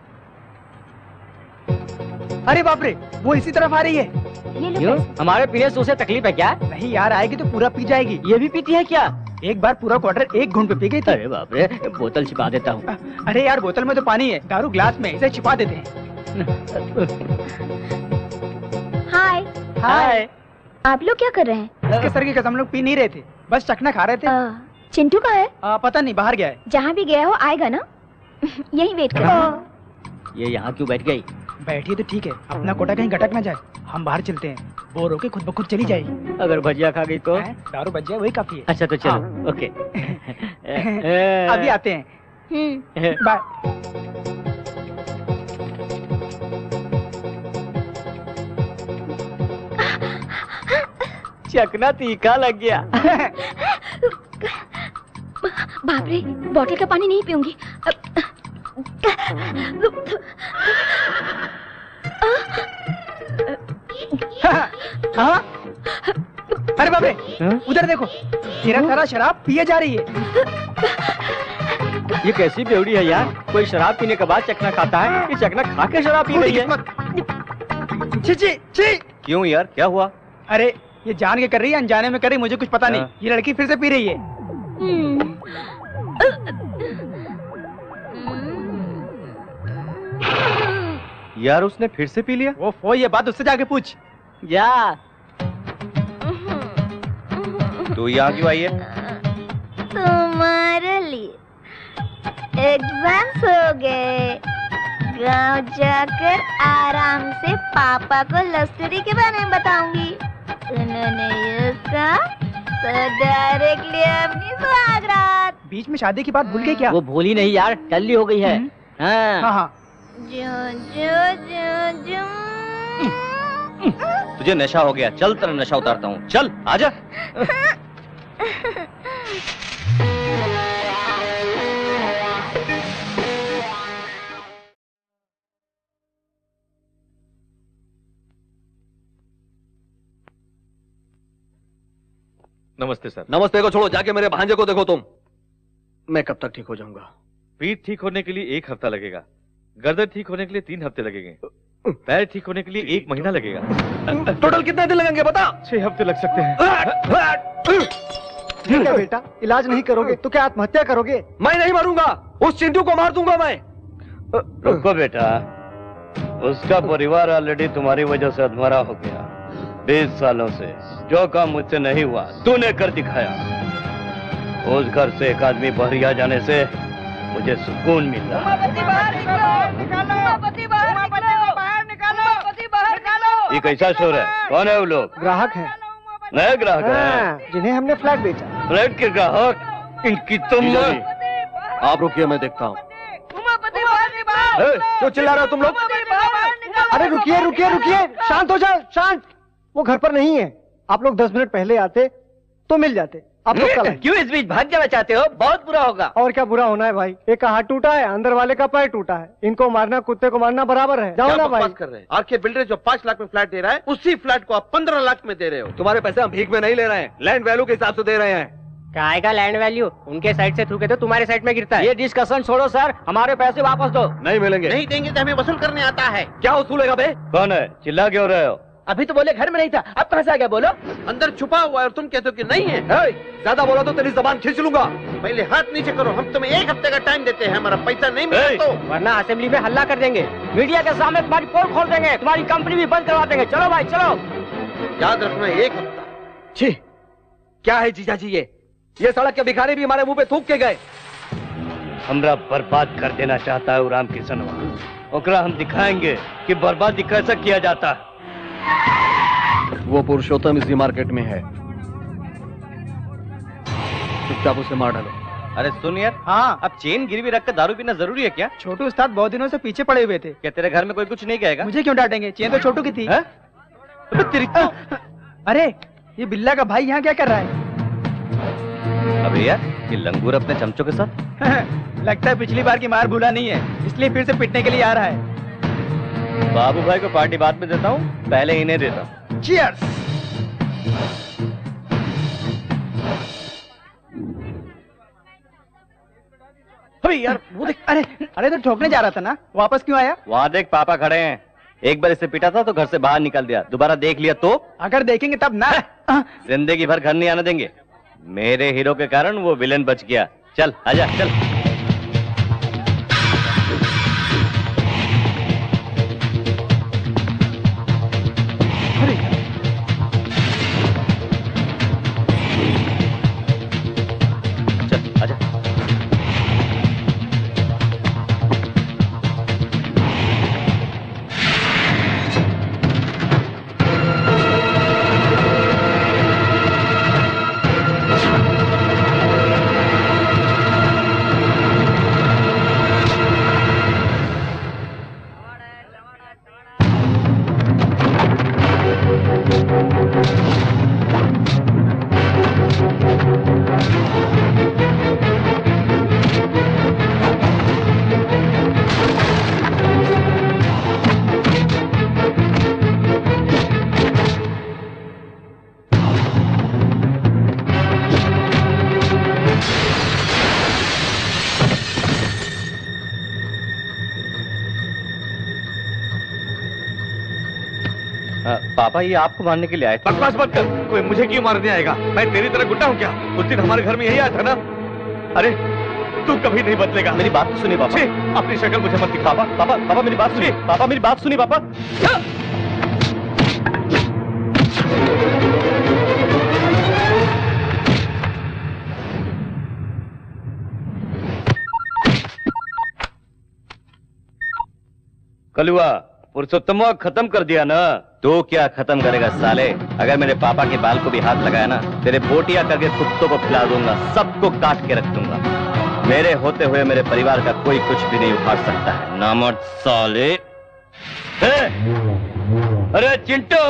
अरे बाप रे, वो इसी तरफ आ रही है। क्यों? हमारे पीने से उसे तकलीफ है क्या? नहीं यार, आएगी तो पूरा पी जाएगी। ये भी पीती है क्या? एक बार पूरा क्वार्टर एक घूंट पे पी गई थी। अरे बाप रे, बोतल छिपा देता हूँ। अरे यार, बोतल में तो पानी है, दारू ग्लास में, इसे छिपा देते हैं। हाय। हाय। आप लोग क्या कर रहे हैं? इसके सर की कसम, हम लोग पी नहीं रहे थे, बस चखना खा रहे थे। चिंटू कहाँ है? पता नहीं, बाहर गया है। जहाँ भी गया हो आएगा ना? यही वेट कर। ये यहाँ क्यों बैठ गई? बैठी तो ठीक है, अपना कोटा कहीं गटक ना जाए। हम बाहर चलते हैं, बोर होके खुद ब खुद चली जाएगी। अगर भजिया खा गई तो? दारू बच जाए वही काफी है। अच्छा तो चलो। ओके। अभी आते हैं। बाय। चखना तीखा लग गया। बाप रे, बोतल का पानी नहीं पीऊंगी। हाँ? अरे बाप रे, उधर देखो, तेरा सारा शराब पिए जा रही है। ये कैसी बेवड़ी है यार? कोई शराब पीने के बाद चखना खाता है, ये चखना खा के शराब पी रही है। ची ची ची। क्यों यार, क्या हुआ? अरे ये जान के कर रही है, अनजाने में कर रही, मुझे कुछ पता नहीं। ये लड़की फिर से पी रही है। यार उसने फिर से पी लिया? वो ये बात उससे जाके पूछ। जा। तू यहाँ क्यों आई है? तुम्हारे लिए एग्जाम्स हो गए, गांव जाकर आराम से पापा को लव स्टोरी के बारे में बताऊंगी। उन्होंने यूज का तो डायरेक्टली अपनी सुहागरात। बीच में शादी की बात भूल गई क्या? वो भूली नहीं यार, टल्ली हो गई है। हाँ। तुझे नशा हो गया, चल तेरा नशा उतारता हूँ, चल आजा। नमस्ते सर। नमस्ते को छोड़ो, जाके मेरे भांजे को देखो तुम। मैं कब तक ठीक हो जाऊंगा? पीठ ठीक होने के लिए 1 हफ्ता लगेगा, गर्दन ठीक होने के लिए 3 हफ्ते लगेंगे, पैर ठीक होने के लिए 1 महीना लगेगा। टोटल कितने दिन लगेंगे बता? 6 हफ्ते लग सकते हैं। क्या बेटा, इलाज नहीं करोगे तो क्या आत्महत्या करोगे? मैं नहीं मरूंगा, उस चिंटू को मार दूंगा मैं। रुको बेटा, उसका परिवार ऑलरेडी तुम्हारी वजह से अधमरा हो गया। 20 सालों से जो काम मुझसे नहीं हुआ तूने कर दिखाया। उस घर से एक आदमी बहरिया जाने से मुझे सुकून मिल रहा है। ये कैसा शोर है? कौन है वो लोग? ग्राहक हैं। नए ग्राहक हैं जिन्हें हमने फ्लैट बेचा। फ्लैट के ग्राहक? इनकी तुम आप रुकिए, मैं देखता हूँ। क्यों चिल्ला रहे हो तुम लोग? अरे रुकिए रुकिए रुकिए, शांत हो जाओ, शांत। वो घर पर नहीं है, आप लोग 10 मिनट पहले आते तो मिल जाते। आप लोग कल क्यों इस बीच भाग जाना चाहते हो? बहुत बुरा होगा। और क्या बुरा होना है भाई? एक का हाथ टूटा है, अंदर वाले का पैर टूटा है। इनको मारना कुत्ते को मारना बराबर है। जाओ ना भाई। कर रहे हैं? आरके बिल्डर जो 5 लाख में फ्लैट दे रहा है, उसी फ्लैट को आप 15 लाख में दे रहे हो। तुम्हारे पैसे हम भीख में नहीं ले रहे हैं, लैंड वैल्यू के हिसाब से दे रहे हैं। काय का लैंड वैल्यू? उनके साइड से थूके तो तुम्हारे साइड में गिरता है। ये डिस्कशन छोड़ो सर, हमारे पैसे वापस दो। नहीं मिलेंगे। नहीं देंगे तो हमें वसूल करने आता है। क्या वसूलेगा बे? कौन है? चिल्ला क्यों रहे हो? अभी तो बोले घर में नहीं था, अब कहाँ से आ गया? बोलो। अंदर छुपा हुआ है और तुम कहते हो कि नहीं है। ज्यादा बोला तो तेरी जबान खींच लूंगा। पहले हाथ नीचे करो, हम तुम्हें 1 हफ्ते का टाइम देते हैं, हमारा पैसा नहीं मिला तो वरना असेंबली में हल्ला कर देंगे, मीडिया के सामने तुम्हारी पोल खोल देंगे, तुम्हारी कंपनी भी बंद करवा देंगे। चलो भाई चलो। याद रखना 1 हफ्ता। छी, क्या है जीजा जी ये सड़क के भिखारी भी हमारे मुंह पे थूक के गए। हमरा बर्बाद कर देना चाहता है वो राम किशनवा। ओकरा हम दिखाएंगे कि बर्बादी कैसे किया जाता है। वो पुरुषोत्तम इसी मार्केट में है, चुपचाप उसे मार डालो। अरे सुन यार, हाँ, अब चेन गिरवी रख कर दारू पीना जरूरी है क्या? छोटू उस्ताद बहुत दिनों से पीछे पड़े हुए थे। क्या तेरे घर में कोई कुछ नहीं कहेगा? मुझे क्यों डांटेंगे? चेन तो छोटू की थी। अरे ये बिल्ला का भाई यहाँ क्या कर रहा है? अबे यार, ये लंगूर अपने चमचों के साथ लगता है पिछली बार की मार भूला नहीं है, इसलिए फिर से पिटने के लिए आ रहा है। बाबू भाई को पार्टी बाद में देता हूँ, पहले इन्हें देता हूँ। चीयर्स। अरे यार वो देख, अरे तो ठोकने जा रहा था ना, वापस क्यों आया? वहाँ देख पापा खड़े हैं। एक बार इसे पीटा था तो घर से बाहर निकल दिया, दोबारा देख लिया तो? अगर देखेंगे तब ना। जिंदगी भर घर नहीं आने देंगे। मेरे हीरो के कारण वो विलेन बच गया। चल आजा चल। चल आजा। पापा ये आपको मारने के लिए आए थे। बकवास मत कर, कोई मुझे क्यों मारने आएगा? मैं तेरी तरह गुंडा हूँ क्या? उस दिन हमारे घर में यही आया था ना। अरे तू कभी नहीं बदलेगा। मेरी बात तो सुनिए पापा। अपनी शक्ल मुझे मत दिखा। पापा मेरी बात सुनिए। पापा मेरी बात सुनिए पापा। कलुआ पुरुषोत्तम खत्म कर दिया ना? तो क्या खत्म करेगा साले? अगर मेरे पापा के बाल को भी हाथ लगाया ना, तेरे बोटिया करके कुत्तों को खिला दूंगा, सबको काट के रख दूंगा। मेरे होते हुए मेरे परिवार का कोई कुछ भी नहीं उखाड़ सकता है। नामर्द साले। अरे चिंटू,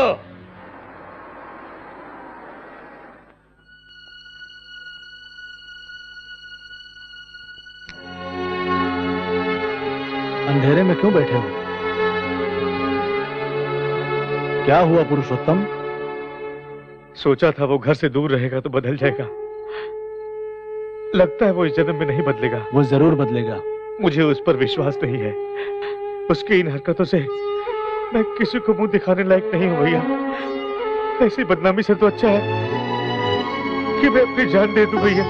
अंधेरे में क्यों बैठे हो? क्या हुआ पुरुषोत्तम? सोचा था वो घर से दूर रहेगा तो बदल जाएगा, लगता है वो इस जन्म में नहीं बदलेगा। वो जरूर बदलेगा। मुझे उस पर विश्वास नहीं है। उसकी इन हरकतों से मैं किसी को मुंह दिखाने लायक नहीं हूं भैया। ऐसी बदनामी से तो अच्छा है कि मैं अपनी जान दे दूं भैया।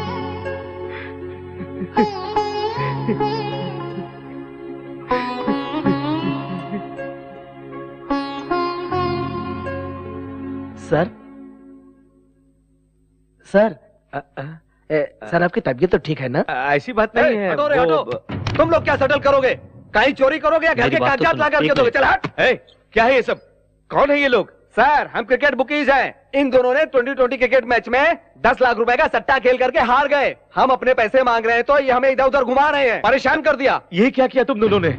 सर सर सर आपकी तबीयत तो ठीक है ना? ऐसी बात नहीं है। हटो रे हटो। तुम लोग क्या सेटल करोगे? कहीं चोरी करोगे या घर के कागजात ला करके दोगे? चल हट। क्या है ये सब? कौन है ये लोग? सर हम क्रिकेट बुकीज हैं। इन दोनों ने 2020 क्रिकेट मैच में 10 लाख रुपए का सट्टा खेल करके हार गए। हम अपने पैसे मांग रहे हैं तो ये हमें इधर उधर घुमा रहे हैं, परेशान कर दिया। ये क्या किया तुम दोनों ने?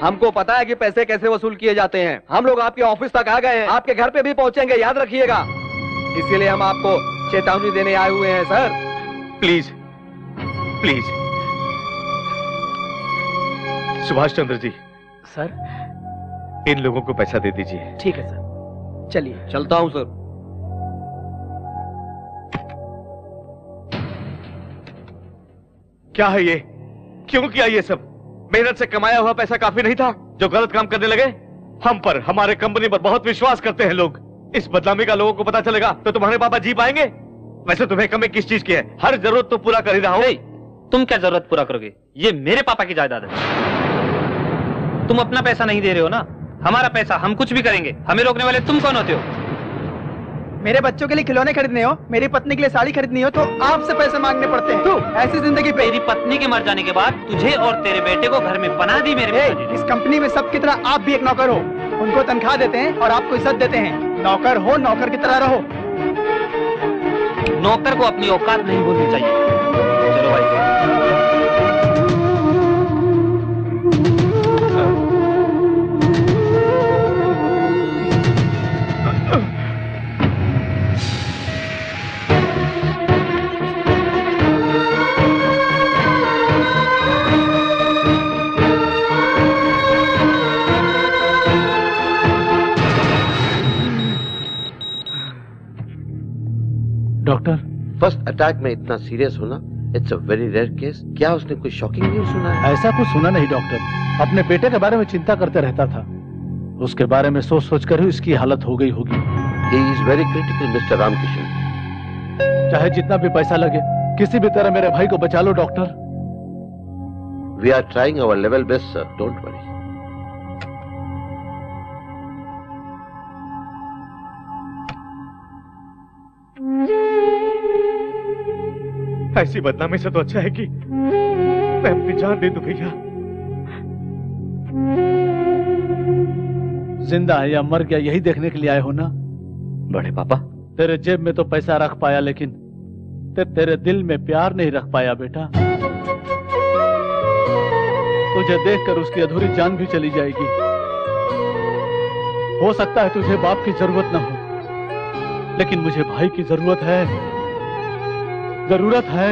हमको पता है कि पैसे कैसे वसूल किए जाते हैं। हम लोग आपके ऑफिस तक आ गए हैं, आपके घर पे भी पहुंचेंगे, याद रखिएगा। इसीलिए हम आपको चेतावनी देने आए हुए हैं sir. Please please. Subhash Chandra ji. Sir इन लोगों को पैसा दे दीजिए। ठीक है सर। चलिए। चलता हूं सर। क्या है ये? क्यों किया ये सब? मेहनत से कमाया हुआ पैसा काफी नहीं था जो गलत काम करने लगे? हम पर, हमारे कंपनी पर बहुत विश्वास करते हैं लोग। इस बदनामी का लोगों को पता चलेगा तो तुम्हारे पापा जी पाएंगे? वैसे तुम्हें कमी किस चीज की है? हर जरूरत तो पूरा कर ही रहा हूं। तुम क्या जरूरत पूरा करोगे? ये मेरे पापा की जायदाद है। तुम अपना पैसा नहीं दे रहे हो ना, हमारा पैसा, हम कुछ भी करेंगे। हमें रोकने वाले तुम कौन होते हो? मेरे बच्चों के लिए खिलौने खरीदने हो, मेरी पत्नी के लिए साड़ी खरीदनी हो तो आपसे पैसे मांगने पड़ते हैं। ऐसी जिंदगी पे तेरी पत्नी के मर जाने के बाद तुझे और तेरे बेटे को घर में पनाह दी मेरे पिताजी ने। इस कंपनी में सब की तरह आप भी एक नौकर हो। उनको तनख्वाह देते हैं और आपको इज्जत देते हैं। नौकर हो, नौकर की तरह रहो। नौकर को अपनी औकात नहीं भूलनी चाहिए। चलो भाई। डॉक्टर, फर्स्ट अटैक में इतना सीरियस होना it's a very rare case. क्या उसने कोई शॉकिंग न्यूज़ सुना है? ऐसा कुछ सुना नहीं डॉक्टर। अपने बेटे के बारे में चिंता करते रहता था। उसके बारे में सोच सोच कर ही इसकी हालत हो गई होगी। He is very critical mister Ramkishan. चाहे जितना भी पैसा लगे किसी भी तरह मेरे भाई को बचा लो doctor. We are trying our level best sir, don't worry. ऐसी बदनामी से तो अच्छा है कि मैं अपनी जान दे दूं भैया। जिंदा है या मर गया यही देखने के लिए आए हो ना? बड़े पापा, तेरे जेब में तो पैसा रख पाया लेकिन तेरे दिल में प्यार नहीं रख पाया बेटा। तुझे देखकर उसकी अधूरी जान भी चली जाएगी। हो सकता है तुझे बाप की जरूरत ना हो, लेकिन मुझे भाई की जरूरत है, जरूरत है।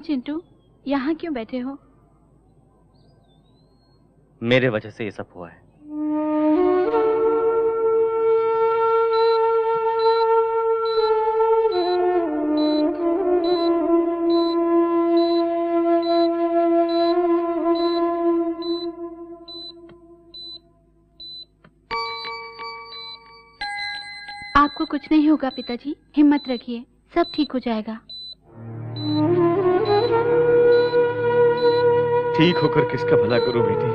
चिंटू, यहाँ क्यों बैठे हो? मेरे वजह से ये सब हुआ है। आपको कुछ नहीं होगा पिताजी, हिम्मत रखिए, सब ठीक हो जाएगा। ठीक होकर किसका भला करूं बेटी?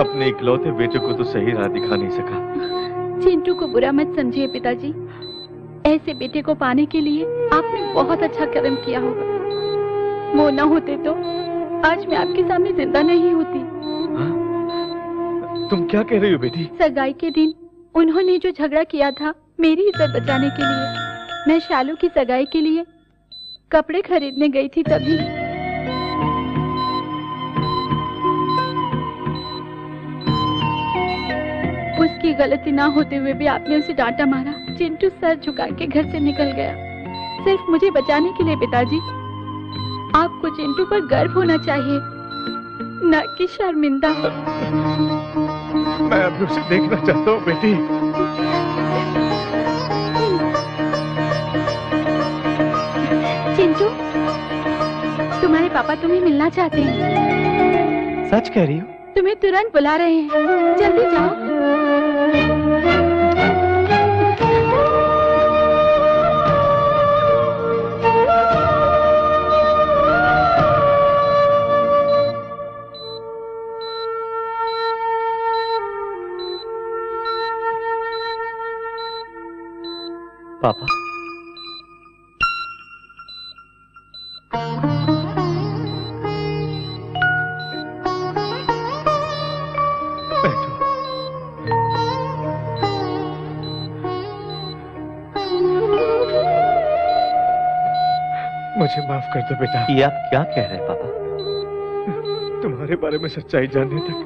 अपने इकलौते बेटे को तो सही राह दिखा नहीं सका। चिंटू को बुरा मत समझिए पिताजी, ऐसे बेटे को पाने के लिए आपने बहुत अच्छा कर्म किया होगा। वो न होते तो आज मैं आपके सामने जिंदा नहीं होती। तुम क्या कह रही हो बेटी? सगाई के दिन उन्होंने जो झगड़ा किया था मेरी इज्जत बचाने के लिए, मैं शालू की सगाई के लिए कपड़े खरीदने गई थी, तभी उसकी गलती ना होते हुए भी आपने उसे डांटा मारा। चिंटू सर झुका के घर से निकल गया, सिर्फ मुझे बचाने के लिए। पिताजी, आपको चिंटू पर गर्व होना चाहिए, न कि शर्मिंदा। मैं अब उसे देखना चाहता हूँ बेटी। चिंटू, तुम्हारे पापा तुम्हें मिलना चाहते हैं। सच कह रही हो? तुम्हें तुरंत बुला रहे हैं, जल्दी जाओ। पापा, मुझे माफ कर दो बेटा। ये आप क्या कह रहे हैं पापा? तुम्हारे बारे में सच्चाई जानने तक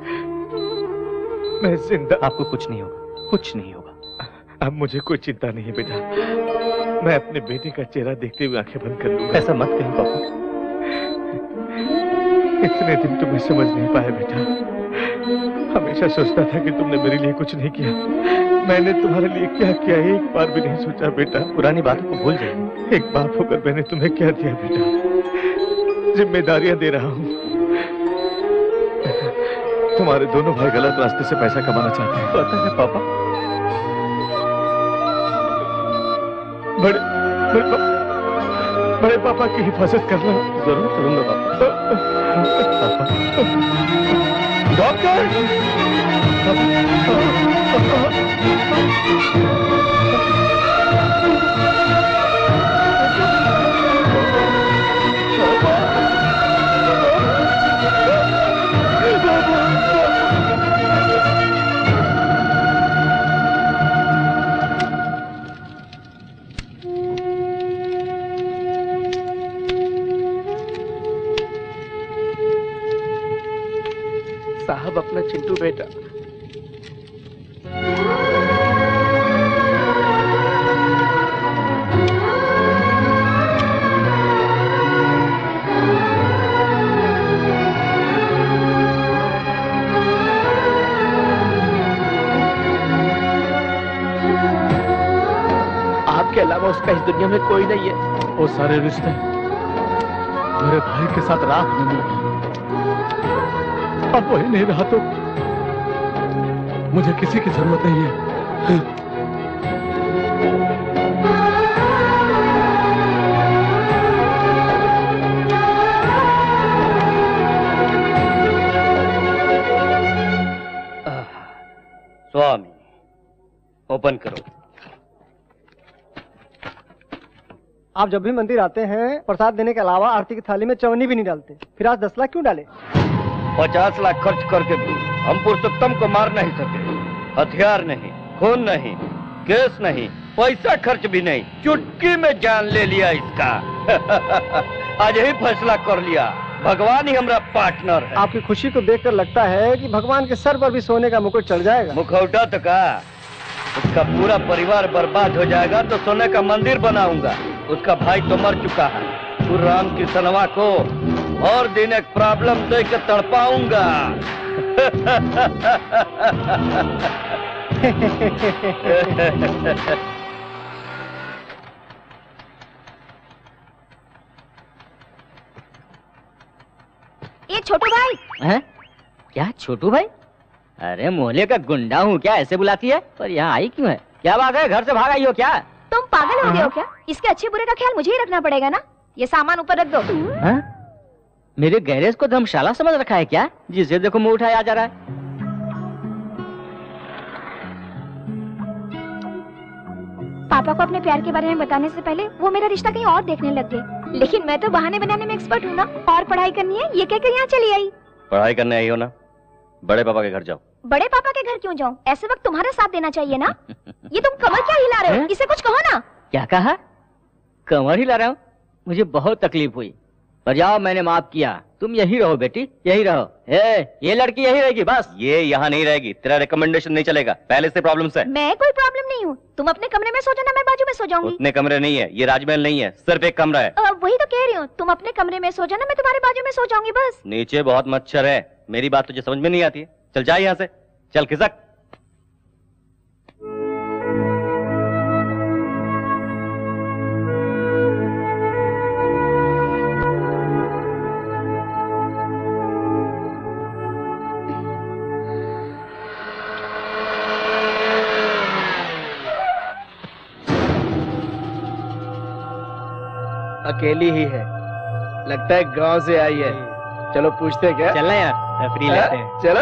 मैं जिंदा। आपको कुछ नहीं होगा, कुछ नहीं होगा। अब मुझे कोई चिंता नहीं है बेटा, मैं अपने बेटे का चेहरा देखते हुए आंखें बंद कर लूंगा। ऐसा मत कहिए पापा। इतने दिन तुम्हें समझ नहीं पाया बेटा। हमेशा सोचता था कि तुमने मेरे लिए कुछ नहीं किया। मैंने तुम्हारे लिए क्या किया एक बार भी नहीं सोचा बेटा। पुरानी बातों को भूल जाइए। एक बाप होकर मैंने तुम्हें क्या दिया बेटा? जिम्मेदारियां दे रहा हूँ। तुम्हारे दोनों भाई गलत रास्ते से पैसा कमाना चाहते हैं। पता है पापा। बड़े पापा की हिफाजत करना। जरूर करूंगा पापा। डॉक्टर! साहब अपना चिंटू बेटा। आपके अलावा उसका इस दुनिया में कोई नहीं है। वो सारे रिश्ते मेरे भाई के साथ राख में मिल गए। अब वही नहीं रहा तो मुझे किसी की जरूरत नहीं है। स्वामी ओपन करो। आप जब भी मंदिर आते हैं प्रसाद देने के अलावा आरती की थाली में चवन्नी भी नहीं डालते, फिर आज 10 लाख क्यों डाले? 50 लाख खर्च करके भी हम पुरुषोत्तम को मार नहीं सके। हथियार नहीं, खून नहीं, केस नहीं, पैसा खर्च भी नहीं, चुटकी में जान ले लिया इसका। आज ही फैसला कर लिया, भगवान ही हमारा पार्टनर है। आपकी खुशी को देखकर लगता है कि भगवान के सर पर भी सोने का मुकुट चढ़ जाएगा। मुखौटा तो का उसका पूरा परिवार बर्बाद हो जाएगा तो सोने का मंदिर बनाऊंगा। उसका भाई तो मर चुका है। तू राम कृष्णवा को और दिन एक प्रॉब्लम देकर तड़पाऊंगा। ये छोटू भाई। हैं? क्या छोटू भाई? अरे मोहल्ले का गुंडा हूँ क्या, ऐसे बुलाती है? पर यहाँ आई क्यों है? क्या बात है, घर से भाग आई हो क्या? तुम पागल हो गए हो क्या? इसके अच्छे बुरे का ख्याल मुझे ही रखना पड़ेगा ना। ये सामान ऊपर रख दो। हाँ? मेरे गैरेज को धर्मशाला समझ रखा है क्या? जिसे देखो मुंह उठाया जा रहा है। पापा को अपने प्यार के बारे में बताने से पहले वो मेरा रिश्ता कहीं और देखने लग गए। लेकिन मैं तो बहाने बनाने में एक्सपर्ट हूँ ना। और पढ़ाई करनी है ये कहकर यहाँ चली आई। पढ़ाई करने आई हो ना, बड़े पापा के घर जाओ। बड़े पापा के घर क्यों जाऊँ? ऐसे वक्त तुम्हारा साथ देना चाहिए ना। ये तुम कमर क्या हिला रहे हो? इसे कुछ कहो ना। क्या कहा? कमर हिला रहा हूँ? मुझे बहुत तकलीफ हुई, पर जाओ मैंने माफ किया। तुम यही रहो बेटी, यही रहो। ये लड़की यही रहेगी बस। ये यहाँ नहीं रहेगी, तेरा रिकमेंडेशन नहीं चलेगा, पहले से प्रॉब्लम्स है। मैं कोई प्रॉब्लम नहीं हूँ। तुम अपने कमरे में सो जाना, मैं बाजू में सो जाऊंगी। उतने कमरे नहीं है, ये राजमहल नहीं है, सिर्फ एक कमरा है। वही तो कह रही हूँ, तुम अपने कमरे में सो जाना, मैं तुम्हारे बाजू में सो जाऊंगी बस। नीचे बहुत मच्छर है, मेरी बात तुझे समझ में नहीं आती है। चल जा यहाँ से, चल खिसक। अकेली ही है, लगता है गांव से आई है। चलो पूछते हैं क्या? चलना यार, फ्री लेते हैं। चलो।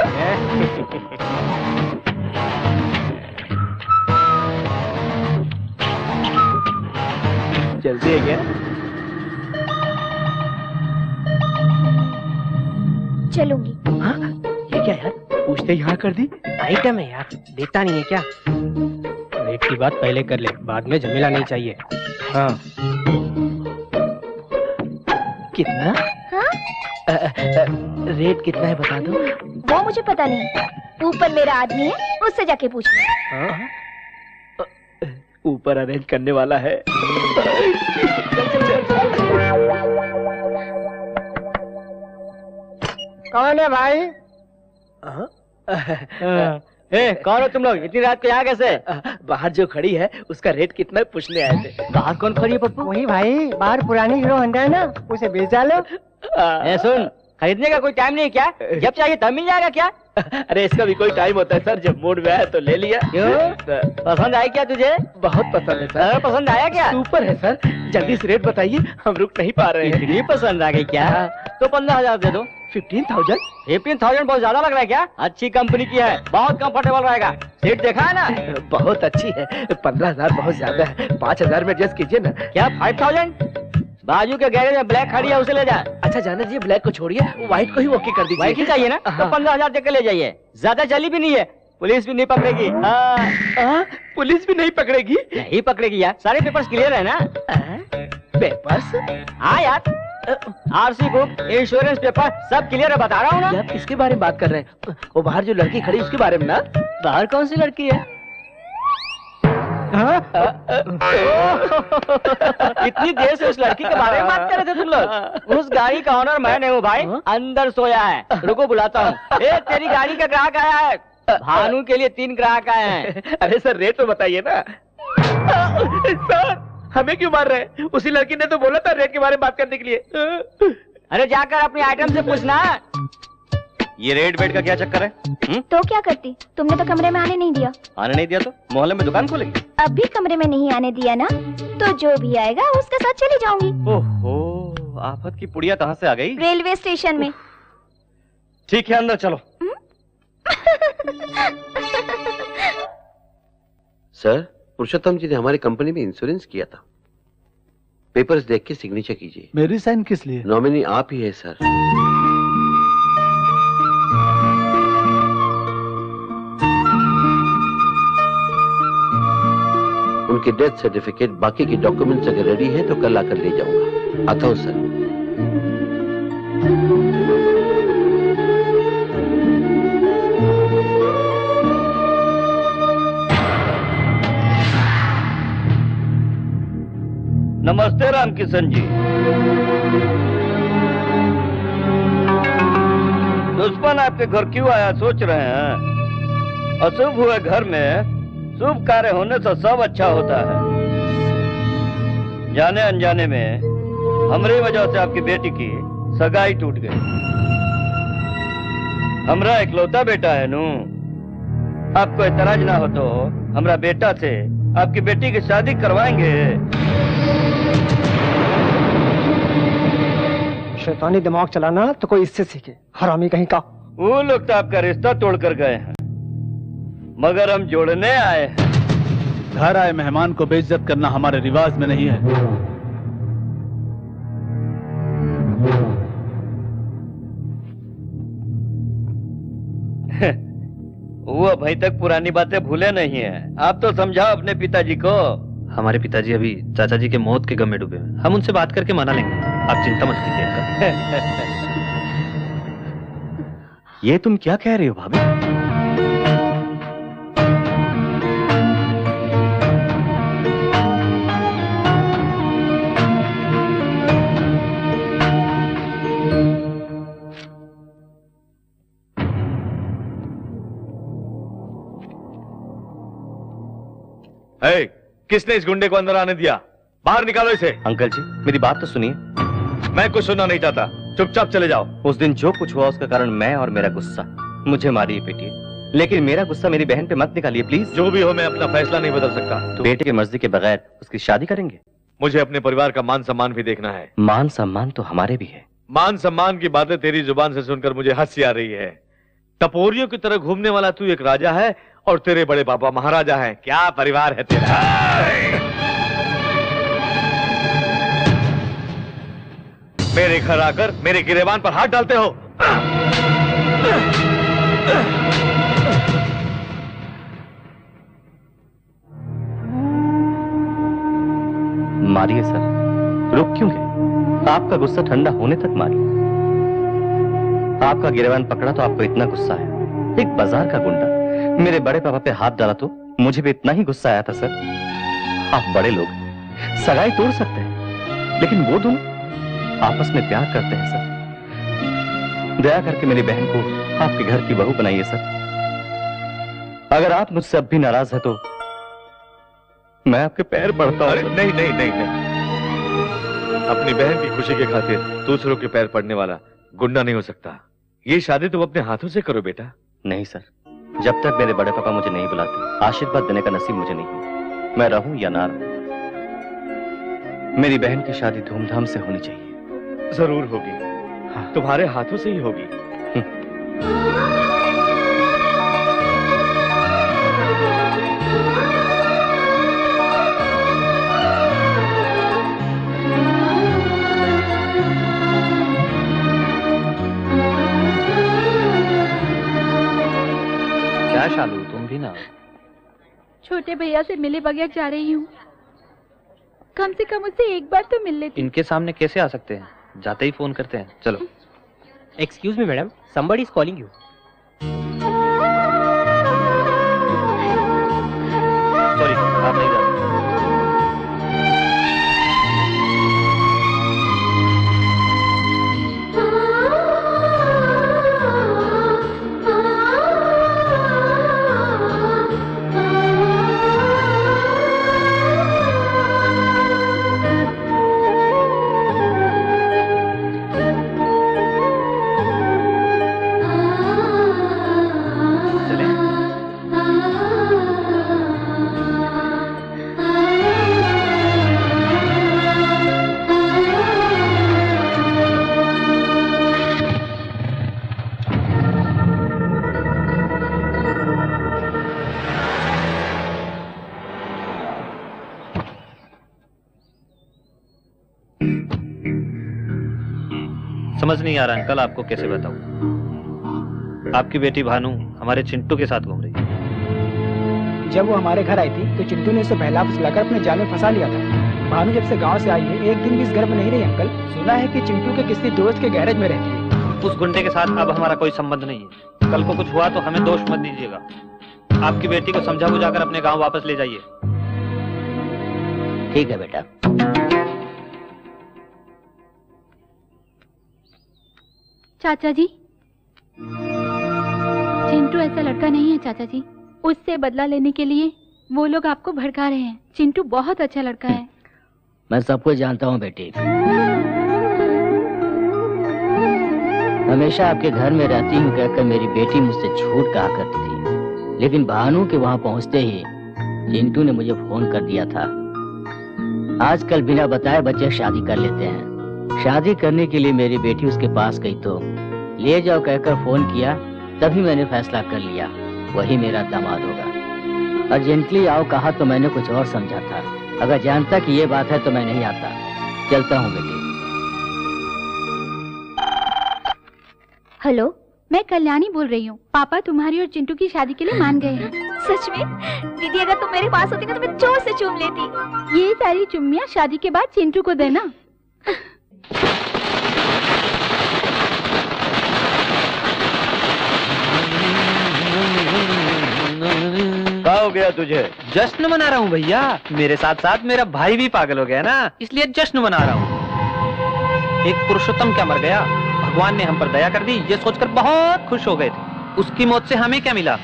जल्दी है क्या? चलूंगी। हाँ? ये क्या यार, पूछते यहाँ कर दी? आइटम है यार, देखता नहीं है क्या? रेट की बात पहले कर ले, बाद में झमेला नहीं चाहिए। हाँ। कितना? हाँ? रेट कितना है बता दो। वो मुझे पता नहीं। ऊपर मेरा आदमी है, उससे जाके पूछ लो। हाँ? ऊपर अरेंज करने वाला है। कौन है भाई? कौन हो तुम लोग? इतनी रात को यहाँ कैसे? बाहर जो खड़ी है उसका रेट कितना है पूछने आए थे। बाहर कौन खड़ी है पप्पू? वही भाई, बाहर पुरानी हीरो होंडा है ना, उसे बेच डालो। सुन, खरीदने का कोई टाइम नहीं क्या? जब चाहिए तब मिल जाएगा क्या? अरे इसका भी कोई टाइम होता है सर, जब मूड में आया तो ले लिया। क्यों? पसंद आई क्या तुझे? बहुत पसंद है सर। पसंद आया क्या? सुपर है सर, जल्दी से रेट बताइए, हम रुक नहीं पा रहे हैं। इतनी पसंद आ गई क्या? तो 15,000 दे दो। 15,000? 15,000 बहुत ज्यादा लग रहा है क्या? अच्छी कंपनी की है, बहुत कंफर्टेबल रहेगा। सीट देखा है ना? बहुत अच्छी है। 15,000 बहुत ज्यादा है, 5,000 में एडजस्ट कीजिए ना। क्या 5,000? बाजू के गैरेज में ब्लैक खड़ी है, उसे ले जा। अच्छा जाना जी, ब्लैक को छोड़िए, व्हाइट को ही ओके कर दीजिए। व्हाइट ही चाहिए ना? तो 15,000 दे के ले जाइए। ज्यादा चली भी नहीं है, पुलिस भी नहीं पकड़ेगी। पुलिस भी नहीं पकड़ेगी? नहीं पकड़ेगी यार, सारे पेपर्स क्लियर है ना? पेपर्स? हाँ यार, आरसी बुक, इंश्योरेंस पेपर सब क्लियर है, बता रहा हूँ ना। आप किसके बारे में बात कर रहे हैं? वो बाहर जो लड़की खड़ी उसके बारे में ना? बाहर कौन सी लड़की है? इतनी देर से उस लड़की के बारे में बात कर रहे थे तुम लोग? उस गाड़ी का ऑनर मैं नहीं हूँ भाई, अंदर सोया है। रुको बुलाता हूँ। तेरी गाड़ी का ग्राहक आया है। भानु के लिए 3 ग्राहक आए हैं। अरे सर रेट तो बताइए ना। सर हमें क्यों मार रहे हैं? उसी लड़की ने तो बोला था रेट के बारे में बात करने के लिए। अरे जाकर अपने आइटम से पूछना। ये रेट वेट का क्या चक्कर है? तो क्या करती? तुमने तो कमरे में आने नहीं दिया। आने नहीं दिया तो मोहल्ले में दुकान खोलेंगे? अब भी कमरे में नहीं आने दिया ना, तो जो भी आएगा उसके साथ चली जाऊंगी। ओहो, आफत की पुड़िया कहाँ से आ गई? रेलवे स्टेशन में। ठीक है, अंदर चलो। सर, पुरुषोत्तम जी ने हमारी कंपनी में इंश्योरेंस किया था। पेपर्स देख के सिग्नेचर कीजिए। मेरी साइन किस लिए? नॉमिनी आप ही है सर। उनके डेथ सर्टिफिकेट, बाकी के डॉक्यूमेंट्स अगर रेडी है तो कल आकर ले जाऊंगा। आता हूं सर। नमस्ते रामकिशन जी। दुश्मन आपके घर क्यों आया सोच रहे हैं? अशुभ हुए घर में शुभ कार्य होने से सब अच्छा होता है। जाने अनजाने में हमारी वजह से आपकी बेटी की सगाई टूट गई। हमरा इकलौता बेटा है नू। आपको एतराज ना हो तो हमरा बेटा से आपकी बेटी की शादी करवाएंगे। शैतानी दिमाग चलाना तो कोई इससे सीखे, हरामी कहीं का। वो लोग तो आपका रिश्ता तोड़ कर गए हैं, मगर हम जोड़ने आए हैं। घर आए मेहमान को बेइज्जत करना हमारे रिवाज में नहीं है। वो अभी तक पुरानी बातें भूले नहीं है। आप तो समझाओ अपने पिताजी को। हमारे पिताजी अभी चाचा जी के मौत के गम में डूबे हैं। हम उनसे बात करके मना लेंगे, आप चिंता मत कीजिए। ये तुम क्या कह रही हो भाभी? किसने इस गुंडे को अंदर आने दिया? बाहर निकालो इसे। अंकल जी मेरी बात तो सुनिए। मैं कुछ सुनना नहीं चाहता, चुपचाप चले जाओ। उस दिन जो कुछ हुआ उसका कारण मैं और मेरा गुस्सा। मुझे मारिए पीटिए, लेकिन मेरा गुस्सा मेरी बहन पे मत निकालिए प्लीज। जो भी हो मैं अपना फैसला नहीं बदल सकता। तो बेटे की मर्जी के बगैर उसकी शादी करेंगे? मुझे अपने परिवार का मान सम्मान भी देखना है। मान सम्मान तो हमारे भी है। मान सम्मान की बातें तेरी जुबान से सुनकर मुझे हंसी आ रही है। टपोरियों की तरह घूमने वाला तू एक राजा है और तेरे बड़े पापा महाराजा हैं। क्या परिवार है तेरा? मेरे घर आकर मेरे गिरेबान पर हाथ डालते हो। मारिए सर, रुक क्यों गए? आपका गुस्सा ठंडा होने तक मारिए। आपका गिरेबान पकड़ा तो आपको इतना गुस्सा है? एक बाजार का गुंडा मेरे बड़े पापा पे हाथ डाला तो मुझे भी इतना ही गुस्सा आया था सर। आप बड़े लोग सगाई तोड़ सकते हैं, लेकिन वो दोनों आपस में प्यार करते हैं सर। दया करके मेरी बहन को आपके घर की बहू बनाइए सर। अगर आप मुझसे अब भी नाराज है तो मैं आपके पैर पड़ता हूं। नहीं नहीं नहीं नहीं, अपनी बहन की खुशी के खातिर दूसरों के पैर पड़ने वाला गुंडा नहीं हो सकता। ये शादी तुम अपने हाथों से करो बेटा। नहीं सर, जब तक मेरे बड़े पापा मुझे नहीं बुलाते आशीर्वाद देने का नसीब मुझे नहीं है। मैं रहूं या ना रहूं, मेरी बहन की शादी धूमधाम से होनी चाहिए। जरूर होगी। हाँ। तुम्हारे हाथों से ही होगी। क्या शालू, तुम भी ना? छोटे भैया से मिले बगैर जा रही हूँ। कम से कम उससे एक बार तो मिल लेती। इनके सामने कैसे आ सकते हैं? जाते ही फोन करते हैं। चलो। Excuse me madam, somebody is calling you. Sorry, आप नहीं जा सकते। समझ नहीं आ रहा अंकल, आपको कैसे बताऊं। आपकी बेटी भानु हमारे चिंटू के साथ घूम रही है। जब वो हमारे घर आई थी तो चिंटू ने उसे बहला फुसलाकर अपने जाल में फंसा लिया था। भानु जब से गांव से आई है एक दिन भी इस घर में नहीं रही अंकल। सुना है कि चिंटू के किसी दोस्त के गैरेज में रहती है। उस गुंडे के साथ अब हमारा कोई संबंध नहीं है। कल को कुछ हुआ तो हमें दोष मत दीजिएगा। आपकी बेटी को समझा बुझाकर अपने गाँव वापस ले जाइए। ठीक है बेटा। चाचा जी, चिंटू ऐसा लड़का नहीं है चाचा जी। उससे बदला लेने के लिए वो लोग आपको भड़का रहे हैं। चिंटू बहुत अच्छा लड़का है। मैं सब कुछ जानता हूँ बेटी। हमेशा आपके घर में रहती हूँ कहकर मेरी बेटी मुझसे झूठ कहा करती थी, लेकिन भानु के वहाँ पहुँचते ही चिंटू ने मुझे फोन कर दिया था। आजकल बिना बताए बच्चे शादी कर लेते हैं। शादी करने के लिए मेरी बेटी उसके पास गई तो ले जाओ कहकर फोन किया, तभी मैंने फैसला कर लिया वही मेरा दामाद होगा। अर्जेंटली आओ कहा तो मैंने कुछ और समझा था। अगर जानता कि ये बात है तो मैं नहीं आता। चलता हूँ बेटी। हेलो, मैं कल्याणी बोल रही हूँ। पापा तुम्हारी और चिंटू की शादी के लिए मान गए हैं। सच में? दीदी अगर तुम मेरे पास होती ना तो मैं जोर से चूम लेती। ये सारी चुम्मियाँ शादी के बाद चिंटू को देना। क्या हो गया तुझे? जश्न मना रहा हूँ भैया। मेरे साथ साथ मेरा भाई भी पागल हो गया ना, इसलिए जश्न मना रहा हूँ। एक पुरुषोत्तम क्या मर गया, भगवान ने हम पर दया कर दी, ये सोचकर बहुत खुश हो गए थे। उसकी मौत से हमें क्या मिला?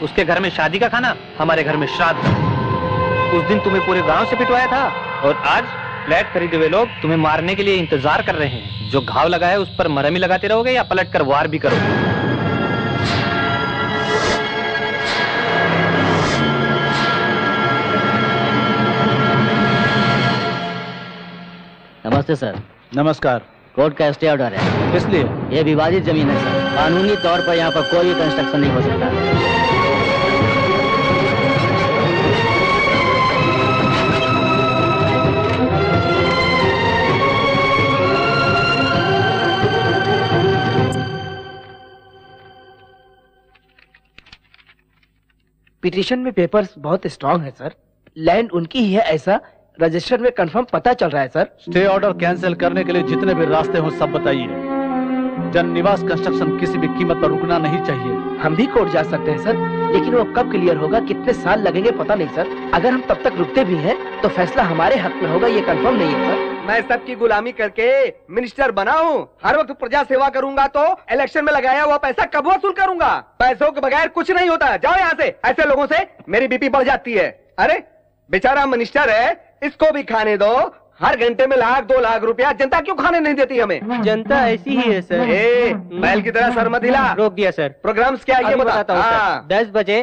उसके घर में शादी का खाना, हमारे घर में श्राद्ध। उस दिन तुम्हें पूरे गांव से पिटवाया था और आज फ्लैट खरीदे हुए लोग तुम्हें मारने के लिए इंतजार कर रहे हैं। जो घाव लगा है उस पर मरहम ही लगाते रहोगे या पलट कर वार भी करोगे? नमस्ते सर। नमस्कार। कोर्ट का स्टे ऑर्डर है। इसलिए ये विवादित जमीन है सर। कानूनी तौर पर यहाँ पर कोई भी कंस्ट्रक्शन नहीं हो सकता। पिटीशन में पेपर्स बहुत स्ट्रांग है सर। लैंड उनकी ही है ऐसा रजिस्टर में कंफर्म पता चल रहा है सर। स्टे ऑर्डर कैंसिल करने के लिए जितने भी रास्ते हो सब बताइए। जन निवास कंस्ट्रक्शन किसी भी कीमत पर रुकना नहीं चाहिए। हम भी कोर्ट जा सकते हैं सर, लेकिन वो कब क्लियर होगा, कितने साल लगेंगे पता नहीं सर। अगर हम तब तक रुकते भी हैं तो फैसला हमारे हक में होगा, ये कंफर्म नहीं है सर। मैं सबकी गुलामी करके मिनिस्टर बना हूँ। हर वक्त प्रजा सेवा करूंगा तो इलेक्शन में लगाया हुआ पैसा कब वसूल करूंगा? पैसों के बगैर कुछ नहीं होता। जाओ यहाँ से। ऐसे लोगों से मेरी बीपी बढ़ जाती है। अरे बेचारा मिनिस्टर है, इसको भी खाने दो। हर घंटे में 1-2 लाख रुपया जनता क्यों खाने नहीं देती हमें? जनता ऐसी ही है सर। बैल की तरह सर मत हिला। रोक दिया सर। प्रोग्राम्स क्या ये बताता हूँ सर। 10 बजे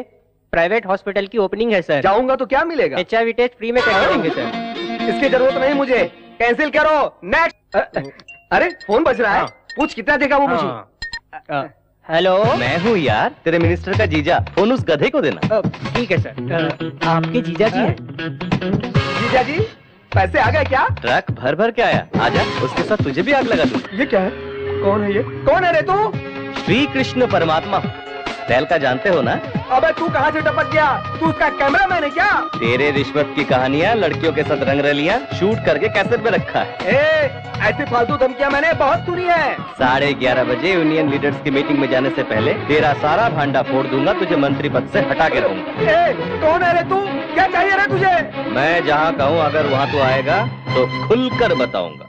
प्राइवेट हॉस्पिटल की ओपनिंग है सर। जाऊंगा तो क्या मिलेगा? HIV टेस्ट फ्री में कर देंगे सर। इसकी जरूरत नहीं मुझे, कैंसिल करो। नेक्स्ट। अरे फोन बज रहा है। पूछ कितना देगा वो मुझे। हेलो, मैं हूँ यार, तेरे मिनिस्टर का जीजा। फोन उस गधे को देना। ठीक है सर। आपके जीजा जी हैं? जीजा जी पैसे आ गए क्या? ट्रक भर भर के आया। आजा, उसके साथ तुझे भी आग लगा दूं। ये क्या है? कौन है ये? कौन है रे तू? श्री कृष्ण परमात्मा। बैल का जानते हो ना? अबे तू कहाँ से टपक गया? तू उसका कैमरामैन है क्या? तेरे रिश्वत की कहानियाँ, लड़कियों के साथ रंगरलियाँ शूट करके कैसेट में रखा है। ऐसी फालतू धमकियाँ मैंने बहुत सुनी है। 11:30 बजे यूनियन लीडर्स की मीटिंग में जाने से पहले तेरा सारा भांडा फोड़ दूंगा, तुझे मंत्री पद से हटा के रहूंगा। कौन है रे तू? क्या चाहिए रे तुझे? मैं जहाँ कहूँ अगर वहाँ तू आएगा तो खुलकर बताऊंगा।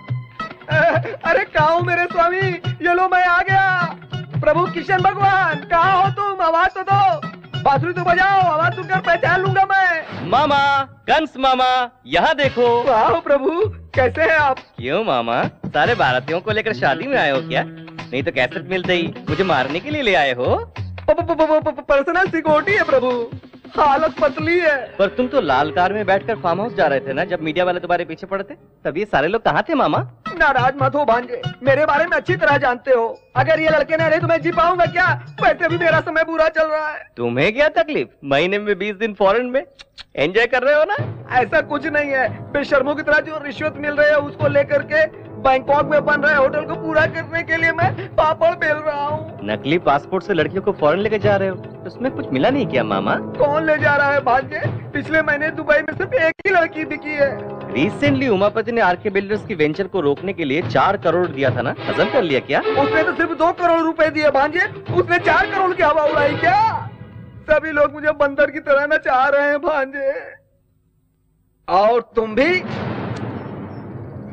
अरे कहाँ हूँ मेरे स्वामी? ये लो मैं आ गया। प्रभु किशन भगवान कहाँ हो तुम? आवाज तो दो। बांसुरी तो बजाओ, आवाज सुनकर पहचान लूंगा मैं। मामा, कंस मामा, यहाँ देखो। वाह प्रभु, कैसे हैं आप? क्यों मामा, सारे भारतीयों को लेकर शादी में आए हो क्या? नहीं तो कैसेट मिलते ही मुझे मारने के लिए ले आए हो? पर्सनल सिक्योरिटी है प्रभु, हालत पतली है। पर तुम तो लाल कार में बैठकर फार्म हाउस जा रहे थे ना, जब मीडिया वाले तुम्हारे पीछे पड़े थे। तब ये सारे लोग कहाँ थे मामा? नाराज मत हो भांजे, मेरे बारे में अच्छी तरह जानते हो। अगर ये लड़के न रहे तो मैं जी पाऊंगा क्या? वैसे भी मेरा समय बुरा चल रहा है। तुम्हें क्या तकलीफ? महीने में 20 दिन फॉरेन में एंजॉय कर रहे हो ना? ऐसा कुछ नहीं है। बेशर्मों की तरह जो रिश्वत मिल रही है उसको लेकर के बैंकॉक में बन रहे होटल को पूरा करने के लिए मैं पापड़ बेल रहा हूँ। नकली पासपोर्ट से लड़कियों को फॉरेन लेके जा रहे हो, उसमें कुछ मिला नहीं क्या मामा? कौन ले जा रहा है भांजे? पिछले महीने दुबई में सिर्फ एक ही लड़की दिखी है। रिसेंटली उमापति ने आरके बिल्डर्स की वेंचर को रोकने के लिए 4 करोड़ दिया था ना, हजम कर लिया क्या? उसने तो सिर्फ 2 करोड़ रुपए दिए भांजे, उसने 4 करोड़ की हवा उड़ाई क्या? सभी लोग मुझे बंदर की तरह न चाह रहे हैं भांजे। और तुम भी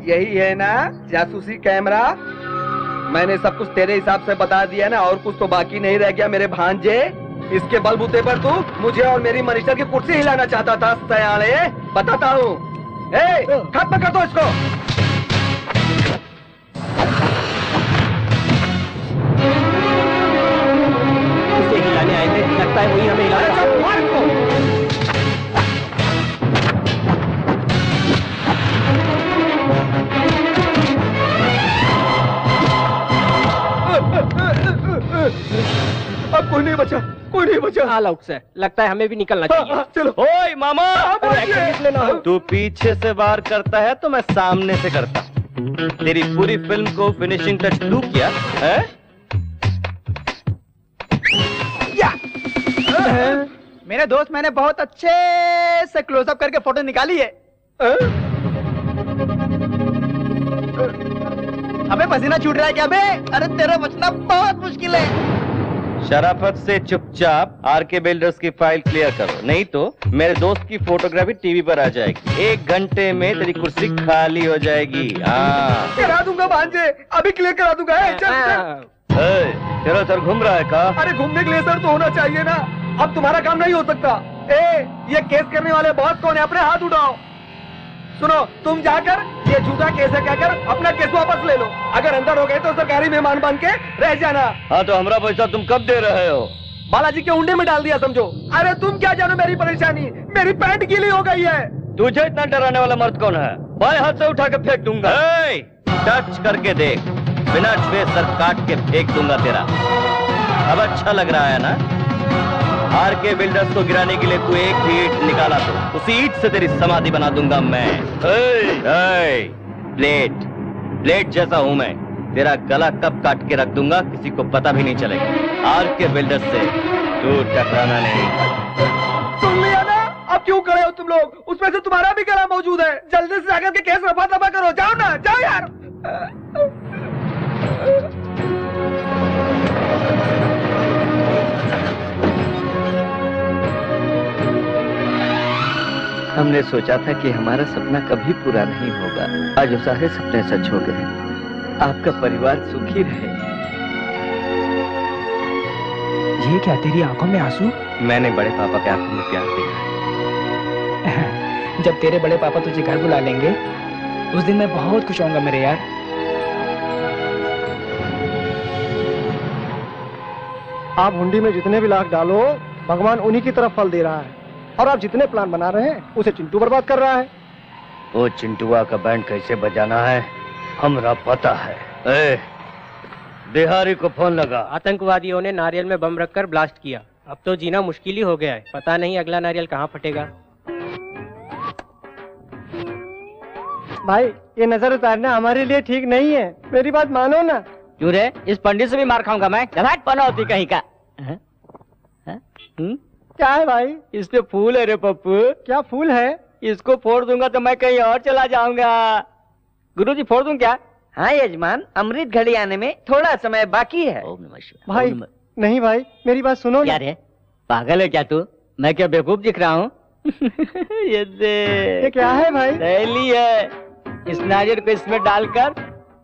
यही है ना जासूसी कैमरा? मैंने सब कुछ तेरे हिसाब से बता दिया ना, और कुछ तो बाकी नहीं रह गया मेरे भांजे। इसके बलबूते पर तू मुझे और मेरी मिनिस्टर की कुर्सी हिलाना चाहता था सयाने। बताता हूँ, खत्म कर दो इसको। इसे हिलाने आए थे, लगता है वही हमें हिलाने। अब कोई नहीं बचा, कोई नहीं बचा। ऑल आउट सर, लगता है हमें भी निकलना चाहिए। चलो। ओए मामा, तू पीछे से वार करता है तो मैं सामने से करता। तेरी पूरी फिल्म को फिनिशिंग टच तू किया है? मेरे दोस्त, मैंने बहुत अच्छे से क्लोजअप करके फोटो निकाली है। अबे पसीना छूट रहा है क्या बे? अरे तेरा बचना बहुत मुश्किल है। शराफत से चुपचाप आरके बिल्डर्स की फाइल क्लियर करो, नहीं तो मेरे दोस्त की फोटोग्राफी टीवी पर आ जाएगी। 1 घंटे में तेरी कुर्सी खाली हो जाएगी। करा दूंगा भांजे, अभी क्लियर करा दूंगा। तेरा सर घूम रहा है का? अरे घूमने के लिए सर तो होना चाहिए ना। अब तुम्हारा काम नहीं हो सकता। ये केस करने वाले बॉस कौन है? अपने हाथ उठाओ। सुनो, तुम जाकर ये झूठा केस है कहकर अपना केस वापस ले लो। अगर अंदर हो गए तो सरकारी मेहमान बन के रह जाना। हाँ तो हमारा पैसा तुम कब दे रहे हो? बालाजी के उंडे में डाल दिया समझो। अरे तुम क्या जानो मेरी परेशानी? मेरी पैंट गीली हो गई है। तुझे इतना डराने वाला मर्द कौन है? बाएं हाथ से उठा के फेंक दूंगा। टच करके देख, बिना छुए सर काट के फेंक दूंगा तेरा। अब अच्छा लग रहा है ना? आरके बिल्डर्स को गिराने के लिए तू एक भी ईंट निकाला तो उसी ईंट से तेरी समाधि बना दूंगा मैं। ब्लेड जैसा हूं मैं, तेरा गला कब काट के रख दूंगा किसी को पता भी नहीं चलेगा। आरके बिल्डर्स से तू टकराना नहीं। सुन लिया ना? अब क्यों खड़े हो तुम लोग? उसमें से तुम्हारा भी गला मौजूद है। जल्दी से जाकर के केस रफा दफा करो। जाओ ना, जाओ यार। हम हमने सोचा था कि हमारा सपना कभी पूरा नहीं होगा, आज वो सारे सपने सच हो गए। आपका परिवार सुखी रहे। ये क्या तेरी आंखों में आंसू? मैंने बड़े पापा के आंखों में प्यार देखा। जब तेरे बड़े पापा तुझे घर बुला लेंगे उस दिन मैं बहुत खुश होऊंगा मेरे यार। आप हुंडी में जितने भी लाख डालो भगवान उन्हीं की तरफ फल दे रहा है, और आप जितने प्लान बना रहे हैं उसे चिंटू बर्बाद कर रहा है। वो चिंटुआ का बैंड कैसे बजाना है हमरा पता है। ए, बिहारी को फोन लगा। आतंकवादियों ने नारियल में बम रखकर ब्लास्ट किया। अब तो जीना मुश्किल ही हो गया है, पता नहीं अगला नारियल कहाँ फटेगा। भाई ये नजर उतारना हमारे लिए ठीक नहीं है, मेरी बात मानो ना। क्यों रे, इस पंडित से भी मार खाऊंगा मैं। जमात पनौती कहीं का। क्या है भाई? इस पे फूल है रे पप्पू। क्या फूल है? इसको फोड़ दूंगा तो मैं कहीं और चला जाऊंगा। गुरुजी फोड़ दूं क्या? हाँ यजमान, अमृत घड़ी आने में थोड़ा समय बाकी है। भाई नहीं भाई, मेरी बात सुनो ना। रे पागल है क्या तू? मैं क्या बेवकूफ दिख रहा हूँ? ये दे। ये क्या है भाई? सहेली है। इस नारियल को इसमें डालकर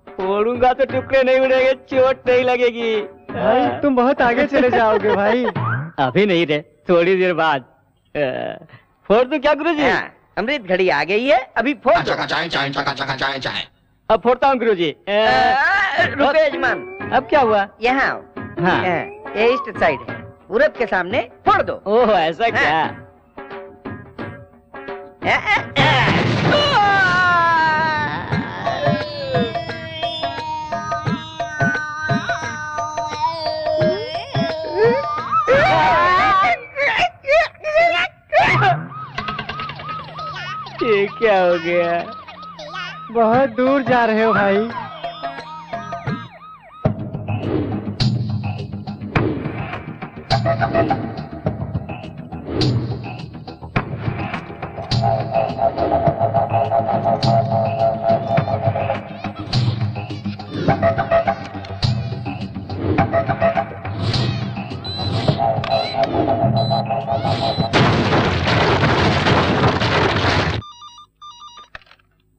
फोड़ूंगा तो टुकड़े नहीं उड़ेंगे, चोट नहीं लगेगी। भाई तुम बहुत आगे चले जाओगे भाई। अभी नहीं रे, थोड़ी देर बाद। फोड़ दूं क्या गुरुजी? अमृत घड़ी आ गई है, अभी फोड़ दो। अब फोड़ता हूँ गुरुजी। रुको यजमान। अब क्या हुआ? यहाँ आओ। हाँ। ये ईस्ट साइड है, पूरब के सामने फोड़ दो। ओह ऐसा क्या? ये क्या हो गया? बहुत दूर जा रहे हो भाई।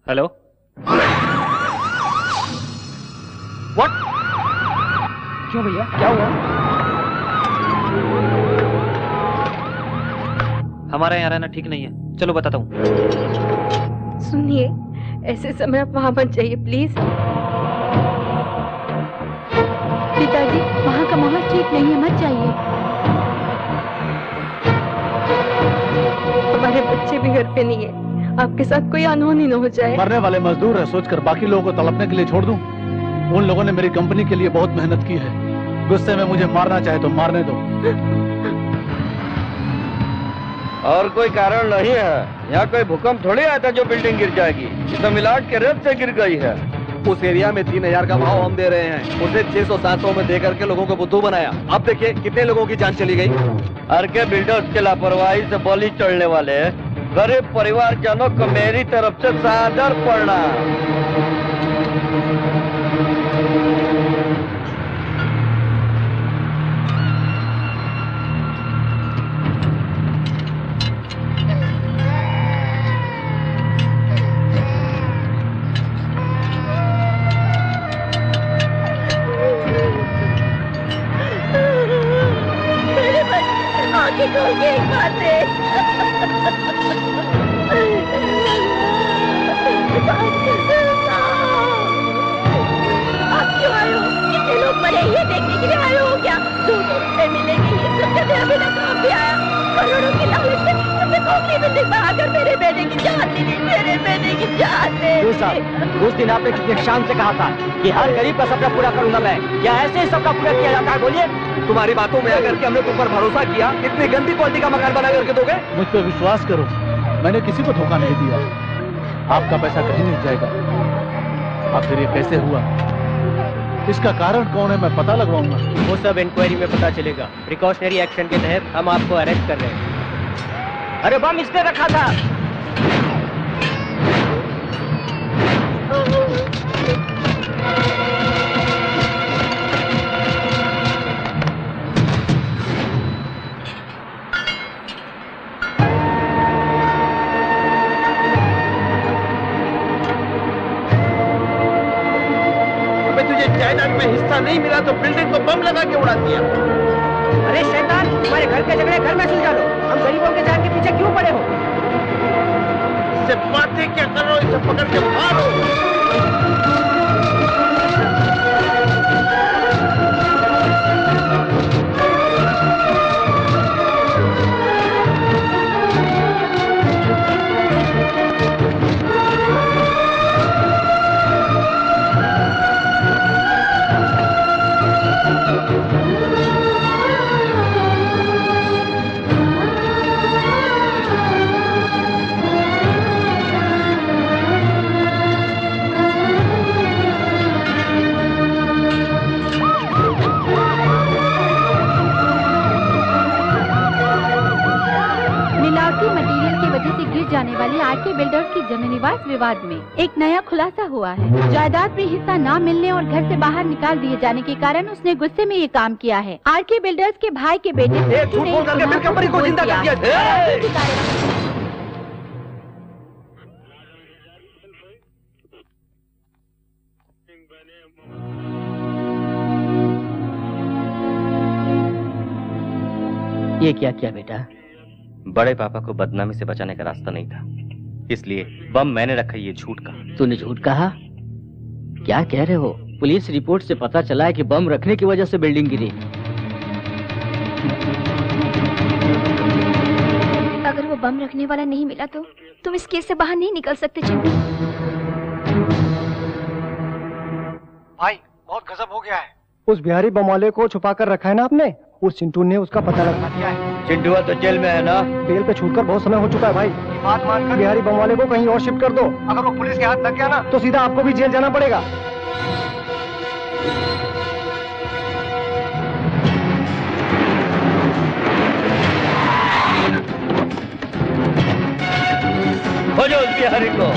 Hello, what? क्यों भैया, क्या हुआ? हमारा यहाँ रहना ठीक नहीं है, चलो बताता हूँ। सुनिए, ऐसे समय आप वहाँ मत जाइए प्लीज। पिताजी, वहाँ का माहौल ठीक नहीं है, मत जाइए। हमारे बच्चे भी घर पे नहीं है, आपके साथ कोई अनहोनी न हो जाए। मरने वाले मजदूर है सोचकर बाकी लोगों को तड़पने के लिए छोड़ दूं? उन लोगों ने मेरी कंपनी के लिए बहुत मेहनत की है। गुस्से में मुझे मारना चाहे तो मारने दो। और कोई कारण नहीं है, यहाँ कोई भूकंप थोड़ी आया था जो बिल्डिंग गिर जाएगी। तो मिलाट के रेत से गिर गई है। उस एरिया में 3000 का भाव हम दे रहे हैं, उसे 600-700 में दे करके लोगों को बुद्धू बनाया। अब देखिए कितने लोगों की जान चली गई। हर के बिल्डर्स के लापरवाही से बलि चढ़ने वाले गरीब परिवारजनों को मेरी तरफ से सादर प्रणाम। आंखें खोल के एक बार देख। आप क्यों आए हो? कितने लोग मरे ये देखने के लिए आए हो क्या? 200 रुपए मिलेंगे ये सब कहते अभी तक काम भी आया। करोड़ों की लालच से तुमने खोखली बिल्डिंग बनाकर मेरे बेटे की जान ली, मेरे बेटे की जान ले। उस दिन आपने कितने शान से कहा था कि हर गरीब का सपना पूरा करूंगा मैं। क्या ऐसे ही सबका पूरा किया जाता है? बोलिए। तुम्हारी बातों में आकर के हमने तुम पर भरोसा किया, इतनी गंदी क्वालिटी का मकान बना करके दोगे? मुझ पर विश्वास करो, मैंने किसी को धोखा नहीं दिया। आपका पैसा कहीं नहीं जाएगा। आखिर ये कैसे हुआ, इसका कारण कौन है, मैं पता लगवाऊंगा। वो सब इंक्वायरी में पता चलेगा। प्रिकॉशनरी एक्शन के तहत हम आपको अरेस्ट कर रहे हैं। अरे बम इसने रखा था। मिला तो बिल्डिंग को बम लगा के उड़ा दिया। अरे शैतान, तुम्हारे घर के झगड़े घर में सुलझा लो, हम गरीबों के जान के पीछे क्यों पड़े हो? इससे बातें क्या कर रहे हो, इसे पकड़ के मारो। जाने वाली आरके बिल्डर्स की जमीन विवाद विवाद में एक नया खुलासा हुआ है। जायदाद में हिस्सा न मिलने और घर से बाहर निकाल दिए जाने के कारण उसने गुस्से में ये काम किया है। आरके बिल्डर्स के भाई के बेटे ये क्या किया बेटा? बड़े पापा को बदनामी से बचाने का रास्ता नहीं था, इसलिए बम मैंने रखा। ये झूठ कहा। तूने झूठ कहा? क्या कह रहे हो? पुलिस रिपोर्ट से पता चला है कि बम रखने की वजह से बिल्डिंग गिरी। अगर वो बम रखने वाला नहीं मिला तो तुम इस केस से बाहर नहीं निकल सकते चिंटू। भाई बहुत गजब हो गया है। उस बिहारी बम वाले को छुपा कर रखा है ना आपने, उस चिंटू ने उसका पता लगा दिया है। चिंटू तो जेल में है ना? जेल पे छूटकर बहुत समय हो चुका है भाई। बात मानकर बिहारी बम वाले को कहीं और शिफ्ट कर दो। अगर वो पुलिस के हाथ लग गया ना तो सीधा आपको भी जेल जाना पड़ेगा। हो जाओ उस बिहारी को।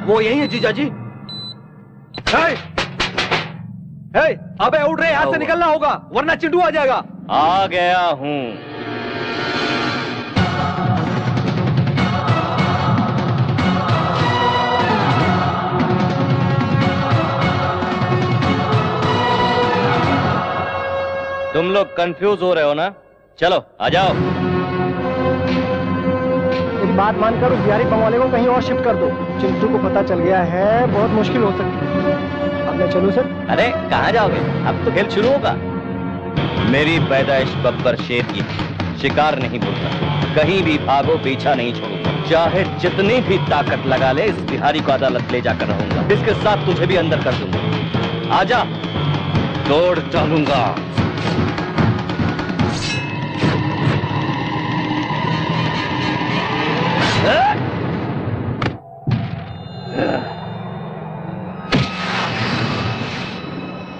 वो यही है जीजा जी। अबे उठ रहे, यहाँ से निकलना होगा वरना चिंटू आ जाएगा। आ गया हूँ। तुम लोग कंफ्यूज हो रहे हो ना? चलो आ जाओ। बात मानकर उस बिहारी बम वाले को कहीं और शिफ्ट कर दो। चिंटू को पता चल गया है, बहुत मुश्किल हो सकती है। अब मैं चलूं सर? अरे कहाँ जाओगे? अब तो खेल शुरू होगा। मेरी पैदाइश बब्बर शेर की, शिकार नहीं भूलता। कहीं भी भागो, पीछा नहीं छोड़ूंगा। चाहे जितनी भी ताकत लगा ले, इस बिहारी को अदालत ले जाकर रहूंगा। इसके साथ तुझे भी अंदर कर दूंगा। आजा, तोड़ डालूंगा।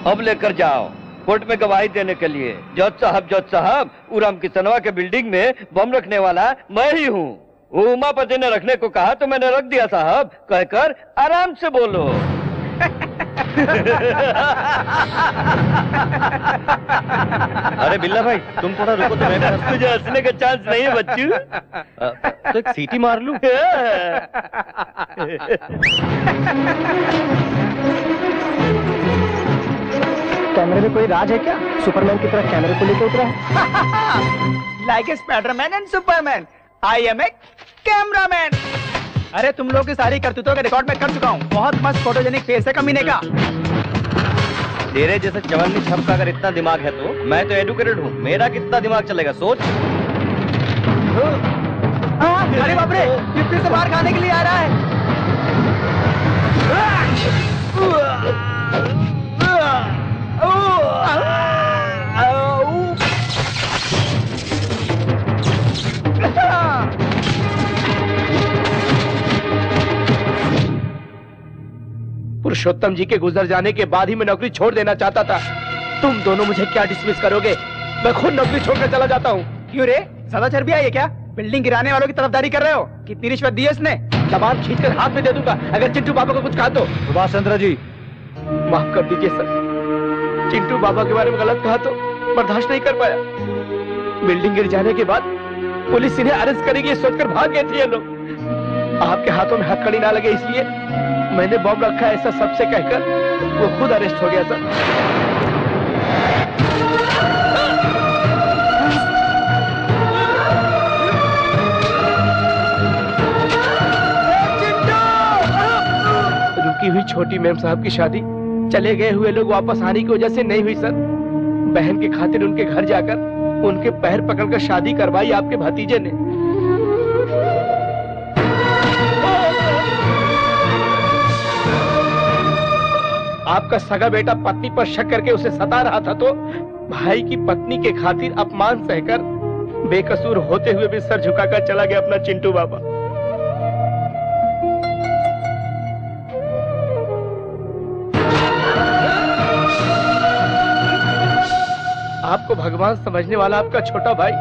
अब लेकर जाओ कोर्ट में गवाही देने के लिए। जज साहब, उराम किसनवा के बिल्डिंग में बम रखने वाला मैं ही हूँ। उमापति ने रखने को कहा तो मैंने रख दिया साहब, कहकर आराम से बोलो। अरे बिल्ला भाई, तुम थोड़ा रुको तो मैं तुझे हंसने का चांस नहीं है बच्चू। तो एक सीटी मार लूं। कैमरे में कोई राज है क्या? सुपरमैन की तरह कैमरे को लेकर उतरा है। Like a Spiderman and Superman, I am a cameraman. अरे तुम लोग की सारी करतूतों का रिकॉर्ड मैं कर चुका हूँ। बहुत मस्त फोटोजेनिक फेस है कमीने का। तेरे जैसे चवन्नी छप का अगर इतना दिमाग है तो मैं तो एडुकेटेड हूँ। मेरा कितना दिमाग चलेगा सोच। अरे बाप रे, ये फिर से बाहर खाने के लिए आ रहा है। पुरुषोत्तम जी के गुजर जाने के बाद ही मैं नौकरी छोड़ देना चाहता था। तुम दोनों मुझे क्या डिसमिस करोगे? मैं खुद नौकरी छोड़कर चला जाता हूँ। क्यों रे, ज्यादा चर्बी आई है क्या? बिल्डिंग गिराने वालों की तरफदारी कर रहे हो? कितनी रिश्वत दी है इसने? जबान खींचकर हाथ में दे दूंगा अगर चिंटू बाबा को कुछ कहा तो। सुभाष चंद्र जी, माफ कर दीजिए सर। चिंटू बाबा के बारे में गलत कहा तो बर्दाश्त नहीं कर पाया। बिल्डिंग गिर जाने के बाद पुलिस इन्हें अरेस्ट करेगी सोचकर भाग गए थे ये लोग। आपके हाथों में हथकड़ी ना लगे इसलिए मैंने बॉम्ब रखा है ऐसा सबसे कहकर वो खुद अरेस्ट हो गया सर। रुकी हुई छोटी मैम साहब की शादी चले गए हुए लोग वापस आने की वजह से नहीं हुई सर। बहन की खातिर उनके घर जाकर उनके पैर पकड़कर शादी करवाई आपके भतीजे ने। आपका सगा बेटा पत्नी पर शक करके उसे सता रहा था तो भाई की पत्नी के खातिर अपमान सहकर बेकसूर होते हुए भी सर झुकाकर चला गया अपना चिंटू बाबा। आपको भगवान समझने वाला आपका छोटा भाई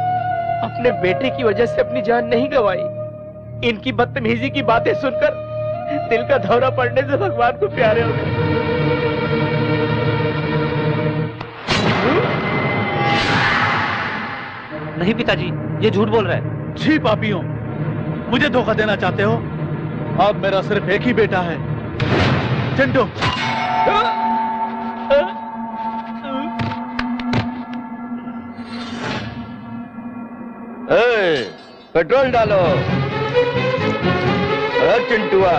अपने बेटे की वजह से अपनी जान नहीं गंवाई। इनकी बदतमीजी की बातें सुनकर दिल का दौरा पड़ने से भगवान को प्यारे हो गए। नहीं पिताजी, ये झूठ बोल रहा है। जी पापियों, मुझे धोखा देना चाहते हो? अब मेरा सिर्फ एक ही बेटा है, चिंटू। पेट्रोल डालो। चिंटुआ,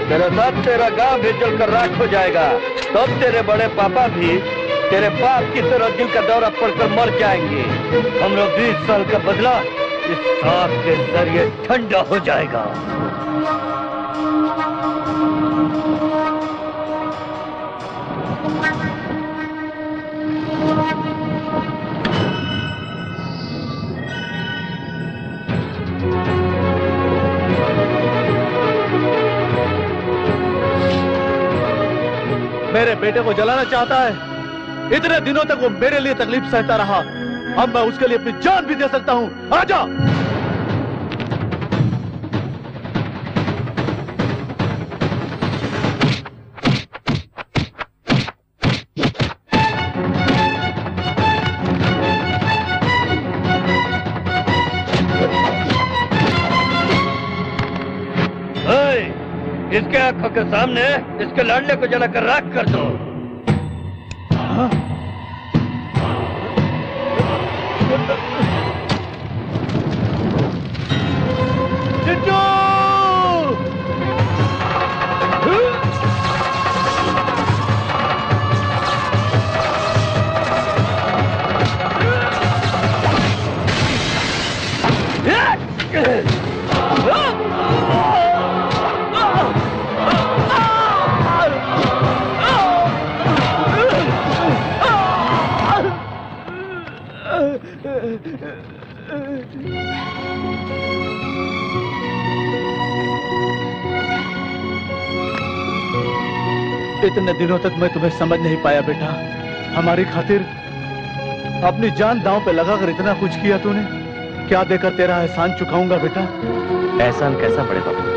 तेरे साथ तेरा गांव भी जलकर राख हो जाएगा। तब तेरे बड़े पापा भी तेरे बाप की तरह दिल का दौरा पड़कर मर जाएंगे। हम लोग 20 साल का बदला इस सांप के जरिए ठंडा हो जाएगा। मेरे बेटे को जलाना चाहता है। इतने दिनों तक वो मेरे लिए तकलीफ सहता रहा, अब मैं उसके लिए अपनी जान भी दे सकता हूं। आजा। इसके आंखों के सामने इसके लड़ने को जलाकर राख कर दो। चिंटू! इतने दिनों तक मैं तुम्हें समझ नहीं पाया बेटा। हमारी खातिर अपनी जान दांव पे लगाकर इतना कुछ किया तूने। क्या देकर तेरा एहसान चुकाऊंगा बेटा? एहसान कैसा बड़े बाबू?